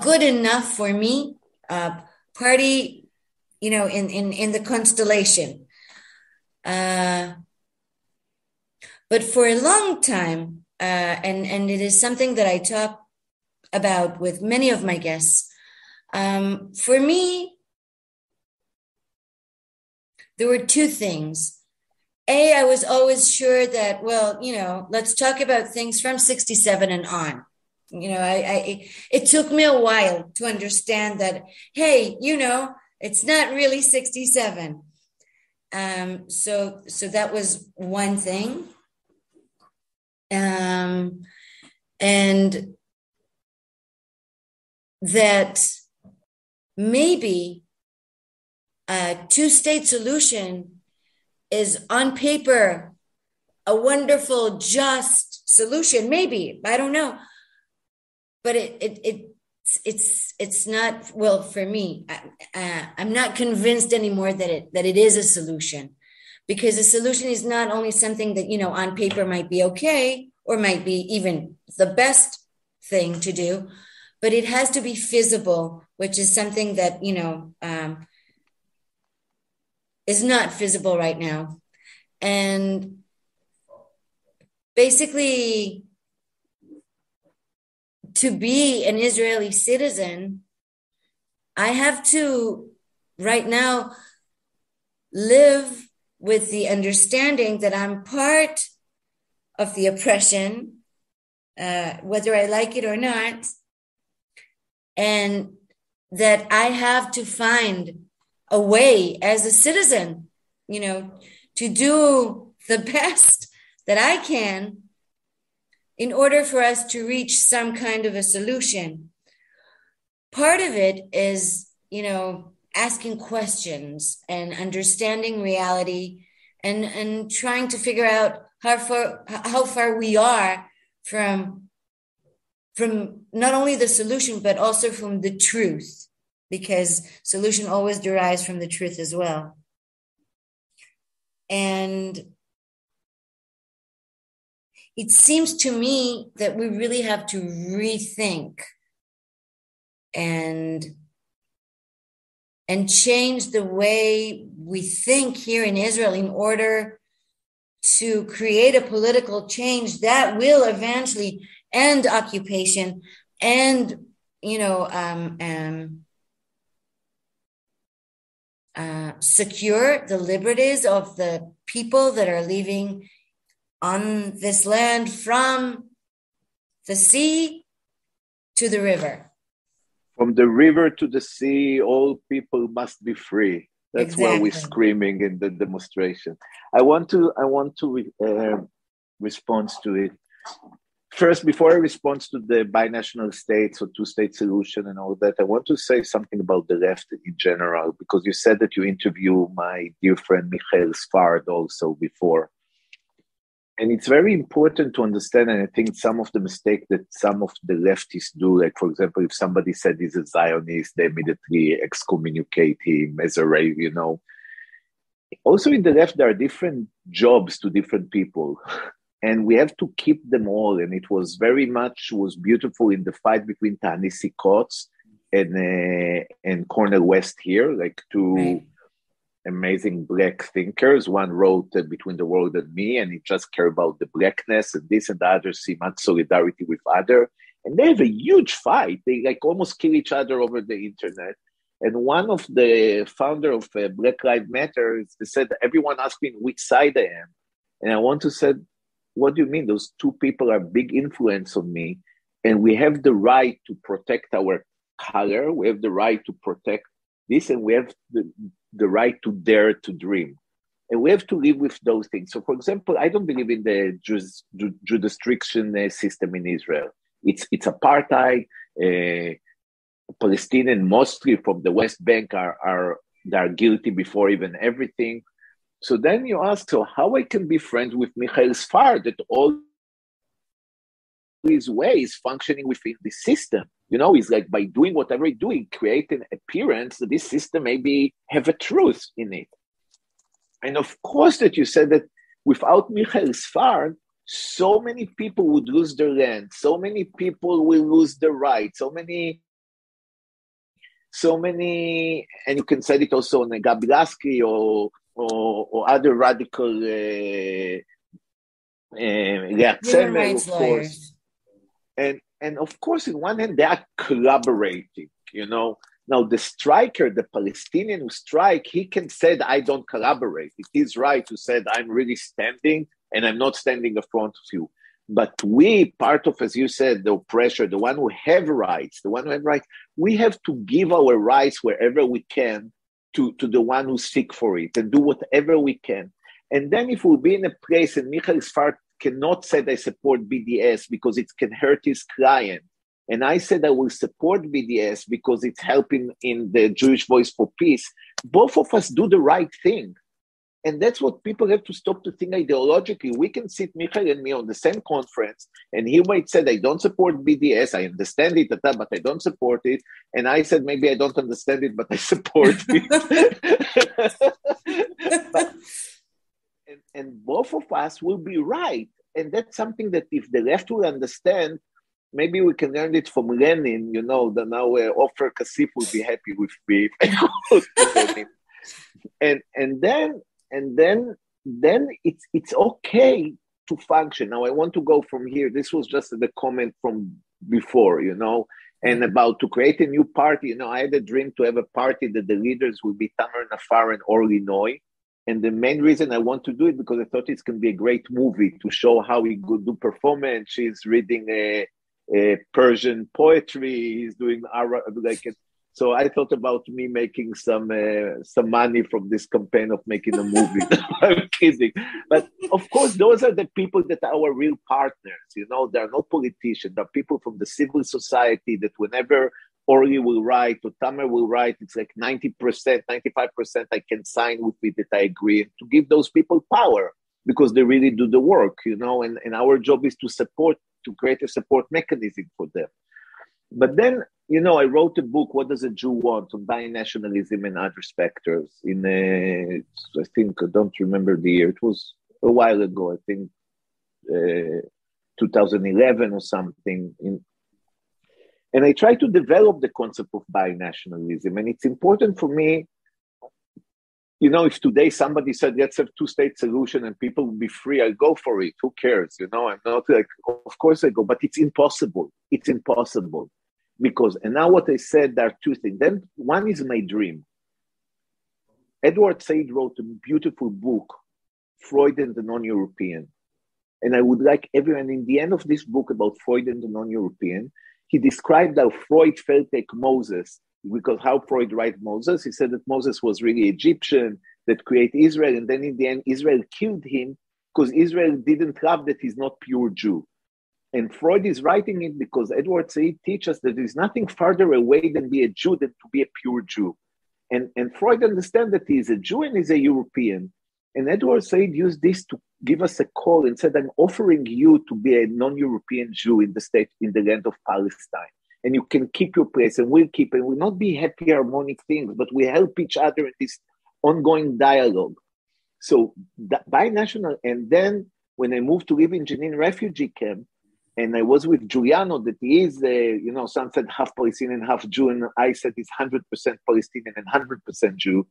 good enough for me party, in the constellation. But for a long time, and it is something that I talk about with many of my guests, for me, there were two things. I was always sure that, well, let's talk about things from 1967 and on. It took me a while to understand that, hey, it's not really 1967. So that was one thing. And that maybe a two-state solution is on paper a wonderful, just solution. Maybe, I don't know. But it's not, well, for me, I'm not convinced anymore that it is a solution, because a solution is not only something that, on paper might be okay, or might be even the best thing to do, but it has to be feasible, which is something that, is not feasible right now. And basically, to be an Israeli citizen, I have to right now live with the understanding that I'm part of the oppression whether I like it or not, and that I have to find a way as a citizen, to do the best that I can in order for us to reach some kind of a solution. Part of it is, asking questions and understanding reality and trying to figure out how far we are from not only the solution, but also from the truth, because solution always derives from the truth as well. And it seems to me that we really have to rethink and change the way we think here in Israel in order to create a political change that will eventually end occupation and, secure the liberties of the people that are living on this land from the sea to the river. From the river to the sea, all people must be free. That's Exactly. what we're screaming in the demonstration. I want to respond to it. First, before I respond to the binational states or two-state solution and all that, I want to say something about the left in general, because you said that you interviewed my dear friend Michael Sfard also before. And it's very important to understand, and I think some of the mistakes that some of the leftists do, like, for example, if somebody said he's a Zionist, they immediately excommunicate him as a rave, Also in the left, there are different jobs to different people. And we have to keep them all. And it was beautiful in the fight between Ta-Nehisi Coates and Cornel West here, like two... Right. Amazing black thinkers. One wrote Between the World and Me, and he just cared about the blackness, and this and the other see much solidarity with other. And they have a huge fight. They almost kill each other over the internet. And one of the founder of Black Lives Matter said, everyone asked me which side I am. And I want to say, what do you mean? Those two people are big influence on me. And we have the right to protect our color. We have the right to protect this, and we have the right to dare to dream. And we have to live with those things. So, for example, I don't believe in the jurisdiction system in Israel. It's apartheid. Palestinians, mostly from the West Bank, are guilty before even everything. So then you ask, so how I can be friends with Michael Sfard that all his ways functioning within the system? It's like by doing whatever he's doing, create an appearance that this system maybe have a truth in it. And of course that you said that without Michael Sfard, so many people would lose their land, so many people will lose their rights, so many, and you can say it also on Gabi Lasky or other radical human rights lawyers. And of course, in one hand, they are collaborating, Now, the striker, the Palestinian who strike, he can say that I don't collaborate. It is right to say that I'm really standing and I'm not standing in front of you. But we, part of, as you said, the oppressor, the one who have rights, we have to give our rights wherever we can to the one who seek for it and do whatever we can. And then if we'll be in a place and Michael Sfard cannot say I support BDS because it can hurt his client, and I said I will support BDS because it's helping in the Jewish Voice for Peace, both of us do the right thing. And that's what people have to stop to think ideologically. We can sit, Michael and me, on the same conference, and he might say, I don't support BDS, I understand it, but I don't support it. And I said, maybe I don't understand it, but I support it. And both of us will be right. And that's something that if the left will understand, maybe we can learn it from Lenin, that now Ofer Kassif will be happy with me. And then it's okay to function. Now I want to go from here. This was just the comment from before, and about to create a new party. I had a dream to have a party that the leaders will be Tamar Nafar and Orly Noy, And the main reason I want to do it because I thought it can be a great movie to show how he could do performance. She's reading a Persian poetry. He's doing so I thought about me making some money from this campaign of making a movie. I'm kidding. But of course, those are the people that are our real partners. You know, they're not politicians. They're people from the civil society that whenever Ori will write or Tamer will write, it's like 90%, 95% I can sign with it that I agree. And to give those people power because they really do the work, you know, and our job is to create a support mechanism for them. But then, you know, I wrote a book, What Does a Jew Want? On binationalism and other specters in, I think, I don't remember the year. It was a while ago, I think 2011 or something. And I try to develop the concept of binationalism. And it's important for me, you know, if today somebody said, let's have two-state solution and people will be free, I'll go for it. Who cares? You know, I'm not like, of course I go, but it's impossible. It's impossible. Because, and now what I said, there are two things. Then one is my dream. Edward Said wrote a beautiful book, Freud and the Non-European. And I would like everyone, in the end of this book about Freud and the Non-European, he described how Freud felt like Moses, because how Freud wrote Moses, he said that Moses was really Egyptian, that created Israel, and then in the end, Israel killed him because Israel didn't love that he's not pure Jew. And Freud is writing it because Edward Said teaches us that there's nothing farther away than be a Jew than to be a pure Jew. And Freud understands that he's a Jew and he's a European. And Edward Said used this to give us a call and said, I'm offering you to be a non-European Jew in the land of Palestine. And you can keep your place and we'll keep, and we'll not be happy harmonic things, but we help each other in this ongoing dialogue. So binational, and then when I moved to live in Jenin refugee camp, and I was with Giuliano, that he is, some said half Palestinian, half Jew, and I said he's 100% Palestinian and 100% Jew.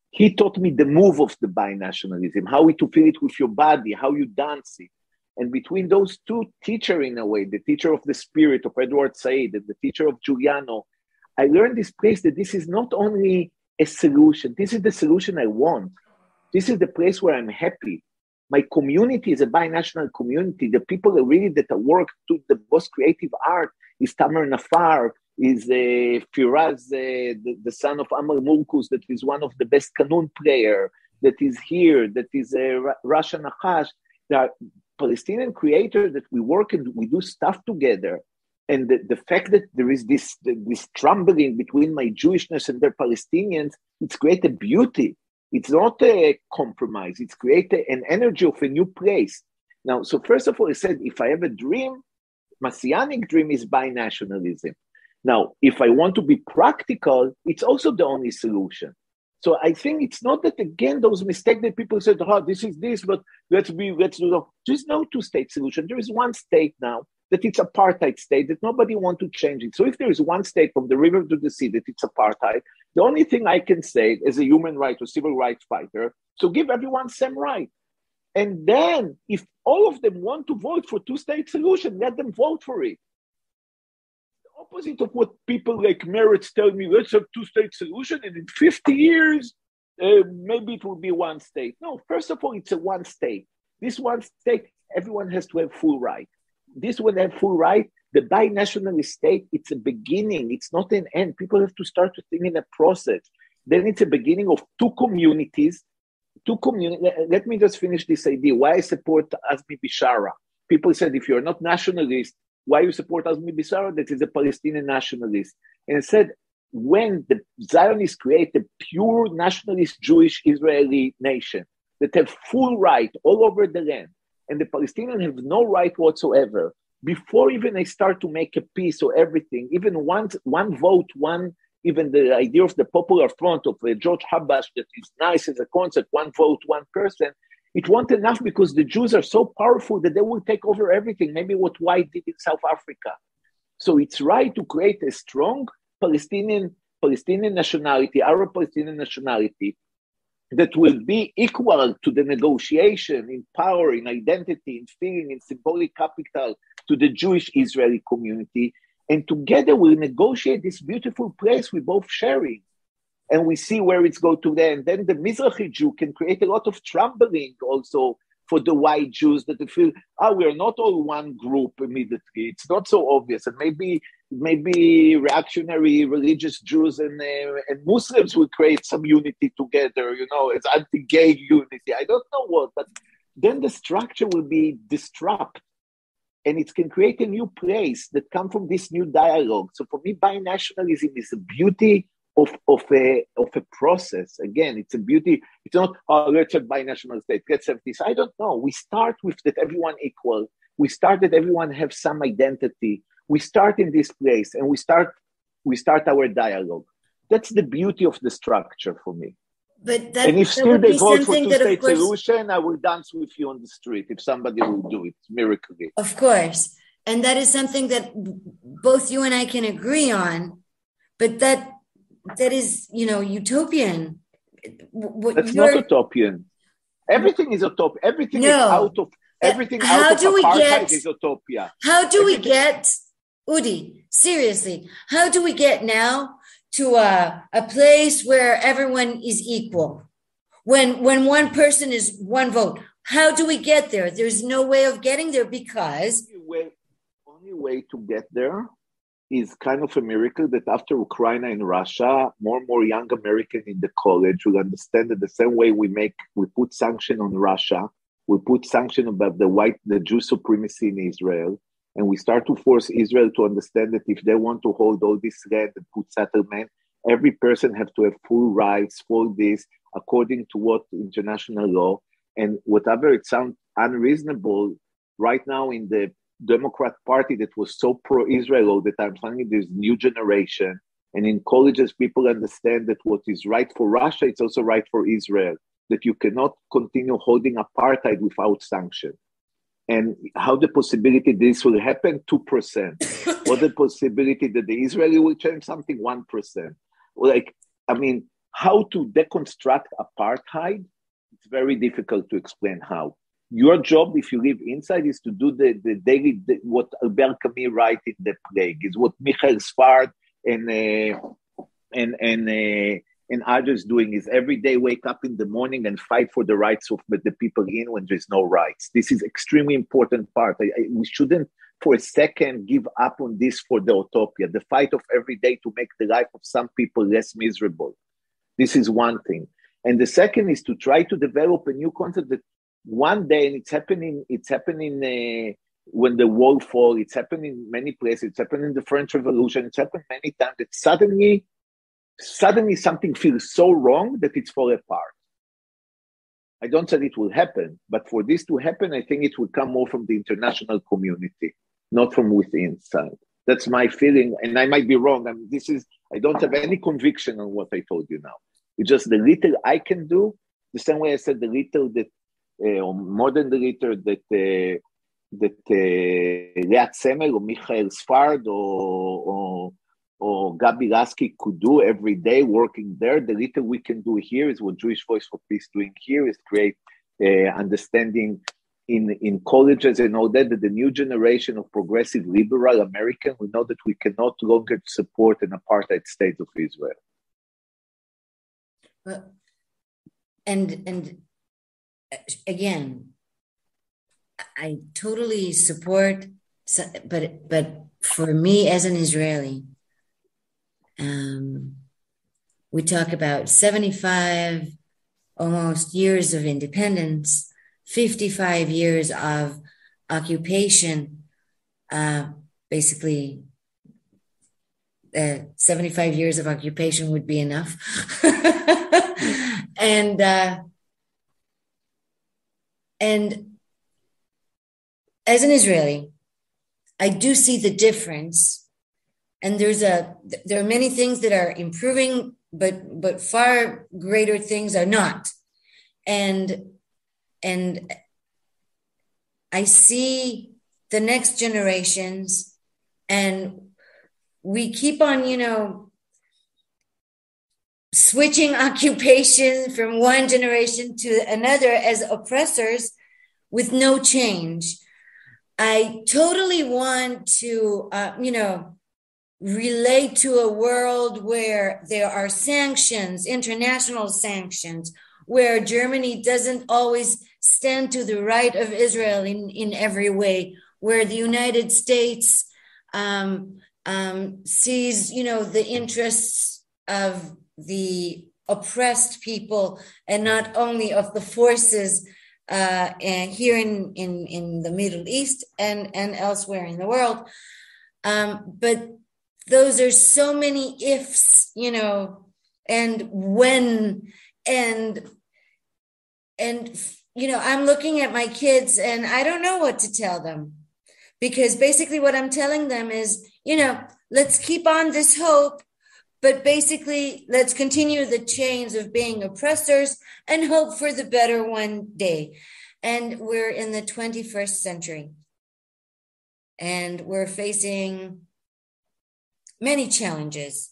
He taught me the move of the binationalism, how to feel it with your body, how you dance it. And between those two teachers, in a way, the teacher of the spirit of Edward Said and the teacher of Giuliano, I learned this place that this is not only a solution, this is the solution I want. This is the place where I'm happy. My community is a binational community. The people that work to the most creative art is Tamer Nafar, is Firaz, the son of Amr Murkus, that is one of the best kanun player, that is here, that is Rasha Nachash. There are Palestinian creators that we work and we do stuff together. And the fact that there is this trembling between my Jewishness and their Palestinians, it's created beauty. It's not a compromise. It's created an energy of a new place. Now, so first of all, I said, if I have a dream, Messianic dream is binationalism. Now, if I want to be practical, it's also the only solution. So I think it's not that, again, those mistakes that people said, this is this, but let's do that. There's no two-state solution. There is one state now that it's apartheid state, that nobody wants to change it. So if there is one state from the river to the sea that it's apartheid, the only thing I can say as a human rights or civil rights fighter, so give everyone same right. And then if all of them want to vote for two-state solution, let them vote for it. The opposite of what people like Meretz tell me, let's have two-state solution, and in 50 years, maybe it will be one state. No, first of all, it's a one state. This one state, everyone has to have full right. This will have full right. The binational state, it's a beginning. It's not an end. People have to start to think in a process. Then it's a beginning of two communities. Let me just finish this idea. Why I support Azmi Bishara. People said, if you're not nationalist, why you support Azmi Bishara? That is a Palestinian nationalist. And I said, when the Zionists create a pure nationalist Jewish Israeli nation that have full right all over the land, and the Palestinians have no right whatsoever, before even they start to make a peace or everything, even one vote, even the idea of the Popular Front of George Habash, that is nice as a concept, one vote, one person, it wasn't enough because the Jews are so powerful that they will take over everything, maybe what White did in South Africa. So it's right to create a strong Palestinian nationality, Arab Palestinian nationality, that will be equal to the negotiation in power, in identity, in feeling, in symbolic capital to the Jewish Israeli community. And together we'll negotiate this beautiful place we both sharing. and we see where it's going to end. Then the Mizrahi Jew can create a lot of trembling also for the white Jews, that they feel, we're not all one group immediately. It's not so obvious. And maybe reactionary religious Jews and Muslims will create some unity together, it's anti-gay unity. I don't know what, but then the structure will be disrupted. And it can create a new place that comes from this new dialogue. So for me, binationalism is the beauty of a process. Again, it's a beauty. It's not, let's have binational state, let's have this. I don't know. We start with that everyone equal. We start that everyone have some identity. We start in this place and we start our dialogue. That's the beauty of the structure for me. And if still they vote for two-state solution, I will dance with you on the street if somebody will do it, miraculously. Of course. And that is something that both you and I can agree on, but that is, utopian. That's not utopian. Everything is utopian. Everything is out of apartheid is utopia. How do we get, Udi, seriously, how do we get now to a place where everyone is equal? When one person is one vote, how do we get there? There's no way of getting there because... Only way to get there is kind of a miracle that after Ukraine and Russia, more and more young Americans in the college will understand that the same way we put sanction on Russia, we put sanction about the Jew supremacy in Israel, and we start to force Israel to understand that if they want to hold all this land and put settlement, every person have to have full rights for this according to what international law. And whatever it sounds unreasonable, right now in the Democrat Party that was so pro-Israel all the time, suddenly there's new generation. And in colleges, people understand that what is right for Russia, it's also right for Israel, that you cannot continue holding apartheid without sanction. And how the possibility this will happen? 2%. What the possibility that the Israeli will change something? 1%. How to deconstruct apartheid? It's very difficult to explain how. Your job, if you live inside, is to do the daily, what Berkah write in The Plague, is what Michael Sfard and others doing, is every day wake up in the morning and fight for the rights of the people in when there's no rights. This is extremely important part. We shouldn't for a second give up on this for the utopia, the fight of every day to make the life of some people less miserable. This is one thing. And the second is to try to develop a new concept that one day, and it's happening when the wall falls, it's happening in many places, it's happened in the French Revolution, it's happened many times, that suddenly something feels so wrong that it's fall apart. I don't say it will happen, but for this to happen, I think it will come more from the international community, not from within inside. That's my feeling, and I might be wrong. I don't have any conviction on what I told you now. It's just the little I can do, the same way I said the little that, or more than the little that Leat Semel or Michael Sfard or Gabi Lasky could do every day working there. The little we can do here is what Jewish Voice for Peace doing here, is create understanding in colleges and all that the new generation of progressive liberal American will know that we cannot longer support an apartheid state of Israel. And again, I totally support, but for me as an Israeli, we talk about 75 almost years of independence, 55 years of occupation, basically 75 years of occupation would be enough. And as an Israeli, I do see the difference, and there are many things that are improving, but far greater things are not. And I see the next generations, and we keep on, switching occupation from one generation to another as oppressors with no change. I totally want to, relate to a world where there are sanctions, international sanctions, where Germany doesn't always stand to the right of Israel in every way, where the United States sees, the interests of the oppressed people and not only of the forces here in the Middle East and elsewhere in the world. But those are so many ifs, and when, and I'm looking at my kids and I don't know what to tell them, because basically what I'm telling them is, let's keep on this hope, but basically let's continue the chains of being oppressors and hope for the better one day. And we're in the 21st century and we're facing many challenges.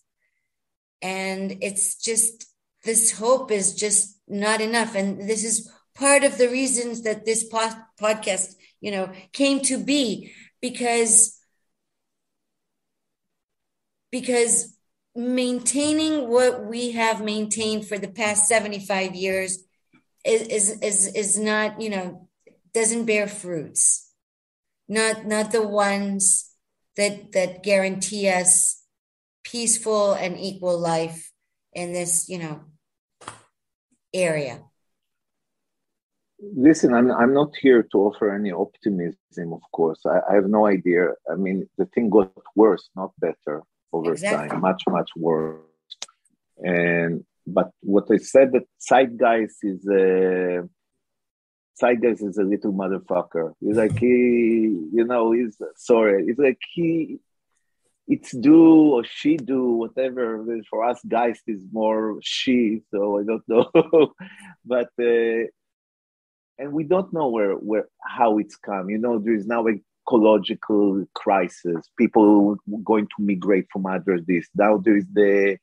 And it's just, this hope is just not enough. And this is part of the reasons that this podcast, came to be, because maintaining what we have maintained for the past 75 years is not, doesn't bear fruits, not the ones that guarantee us peaceful and equal life in this, area. Listen, I'm not here to offer any optimism, of course. I have no idea. I mean, the thing got worse, not better over time, much, much worse. But what I said, that Zeitgeist is a little motherfucker. He's like, it's do or she do, whatever. For us, Geist is more she, so I don't know. But, and we don't know how it's come. There is now a ecological crisis. People going to migrate from others. Now there is the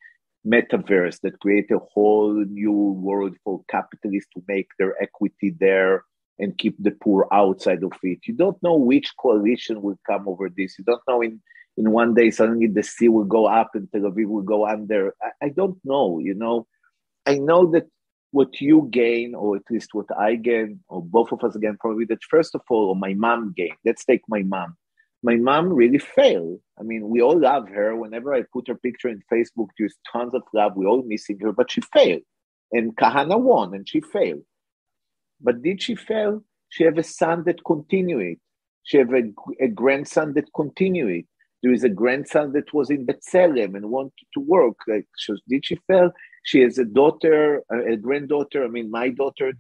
metaverse that create a whole new world for capitalists to make their equity there and keep the poor outside of it. You don't know which coalition will come over this. You don't know in one day suddenly the sea will go up and Tel Aviv will go under. I don't know, I know that what you gain, or at least what I gain, or both of us gain, probably that first of all, or my mom gained. Let's take my mom. My mom really failed. I mean, we all love her. Whenever I put her picture in Facebook, there's tons of love. We're all missing her, but she failed. And Kahana won, and she failed. But did she fail? She have a son that continued it. She have a grandson that continued it. There is a grandson that was in B'Tselem and wanted to work. Did she fail? She has a daughter, a granddaughter. I mean, my daughter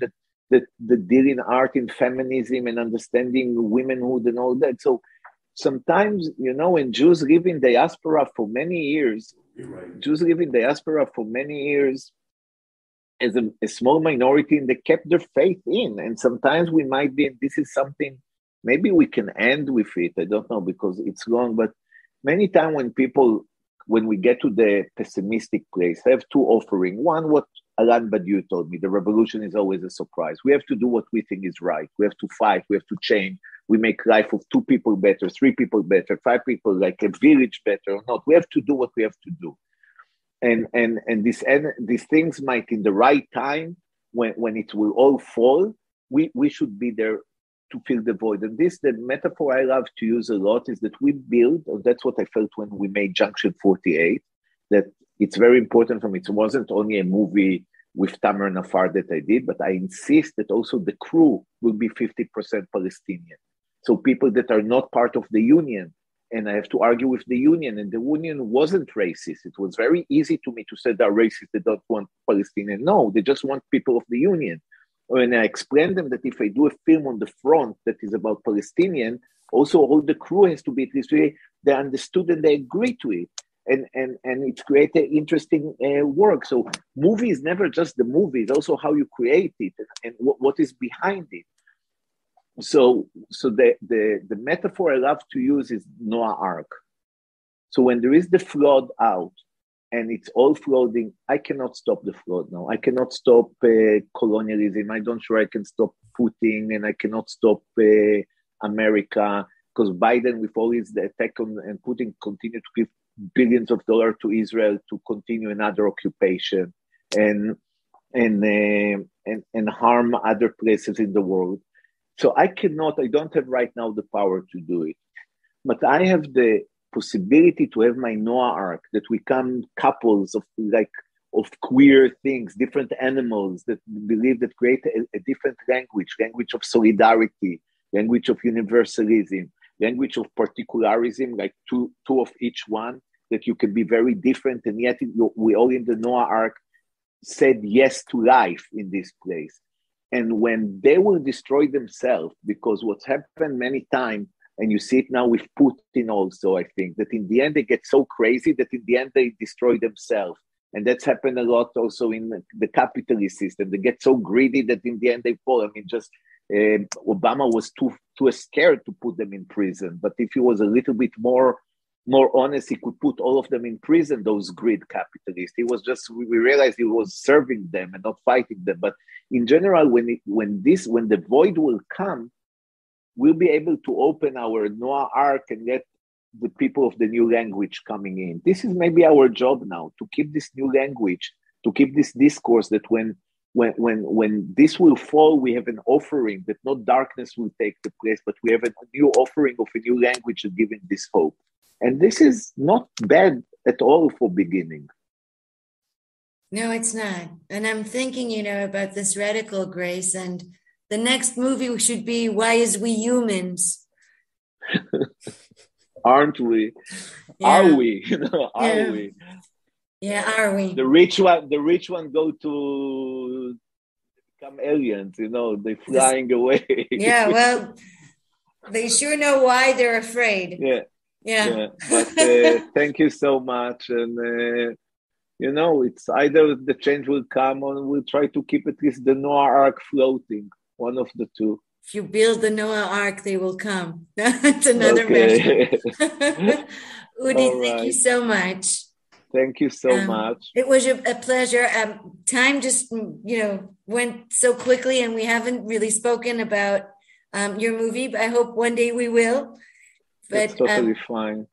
that deal in art, in feminism, and understanding womanhood and all that. So sometimes, when Jews live in diaspora for many years, as a small minority, and they kept their faith in. And sometimes we might be, and this is something, maybe we can end with it. I don't know, because it's long, but many times when we get to the pessimistic place, I have two offerings. One, what Alan Badiou told me, the revolution is always a surprise. We have to do what we think is right. We have to fight. We have to change. We make life of 2 people better, 3 people better, 5 people, like a village better or not. We have to do what we have to do. And these things might, in the right time, when it will all fall, we should be there to fill the void. And the metaphor I love to use a lot is that we build, or that's what I felt when we made Junction 48, that it's very important for me. It wasn't only a movie with Tamer Nafar that I did, but I insist that also the crew will be 50% Palestinian. So people that are not part of the union, and I have to argue with the union, and the union wasn't racist. It was very easy to me to say they're racist, they don't want Palestinian. No, they just want people of the union. When I explain them that if I do a film on the front that is about Palestinian, also all the crew has to be at least they understood and they agree to it. And it created interesting work. So movie is never just the movie, it's also how you create it and what is behind it. So the metaphor I love to use is Noah Ark. So when there is the flood out, and it's all flooding, I cannot stop the flood now. I cannot stop colonialism. I'm not sure I can stop Putin, and I cannot stop America, because Biden, with all his attack on and Putin, continue to give billions of dollars to Israel to continue another occupation and harm other places in the world. So I don't have right now the power to do it. But I have the possibility to have my Noah arc, that we come couples of queer things, different animals that believe that create a different language of solidarity, language of universalism, language of particularism, like two of each one, that you can be very different, and yet we all in the Noah arc said yes to life in this place. And when they will destroy themselves, because what's happened many times, and you see it now with Putin also, I think, that in the end they get so crazy that in the end they destroy themselves. And that's happened a lot also in the capitalist system. They get so greedy that in the end they fall. I mean, just Obama was too scared to put them in prison. But if he was a little bit more honest, he could put all of them in prison, those greed capitalists. He was just, we realized he was serving them and not fighting them. But in general, when the void will come, we'll be able to open our Noah arc and let the people of the new language coming in. This is maybe our job now, to keep this new language, to keep this discourse, that when this will fall, we have an offering, that not darkness will take the place, but we have a new offering of a new language and giving this hope. And this is not bad at all for beginning. No, it's not. And I'm thinking, about this radical grace, and the next movie should be Why Is We Humans? Aren't we? Yeah. Are we? Are we? Yeah, are we? The rich one go to become aliens, they're flying away. Yeah, well, they sure know why they're afraid. Yeah. But thank you so much. And, it's either the change will come, or we'll try to keep at least the Noah arc floating, one of the two. If you build the Noah ark, they will come. That's another measure. Udi, thank you so much. Thank you so much. It was a pleasure. Time just, went so quickly, and we haven't really spoken about your movie, but I hope one day we will. But that's totally fine.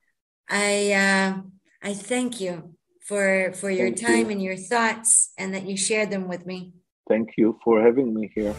I thank you for your time and your thoughts, and that you shared them with me. Thank you for having me here.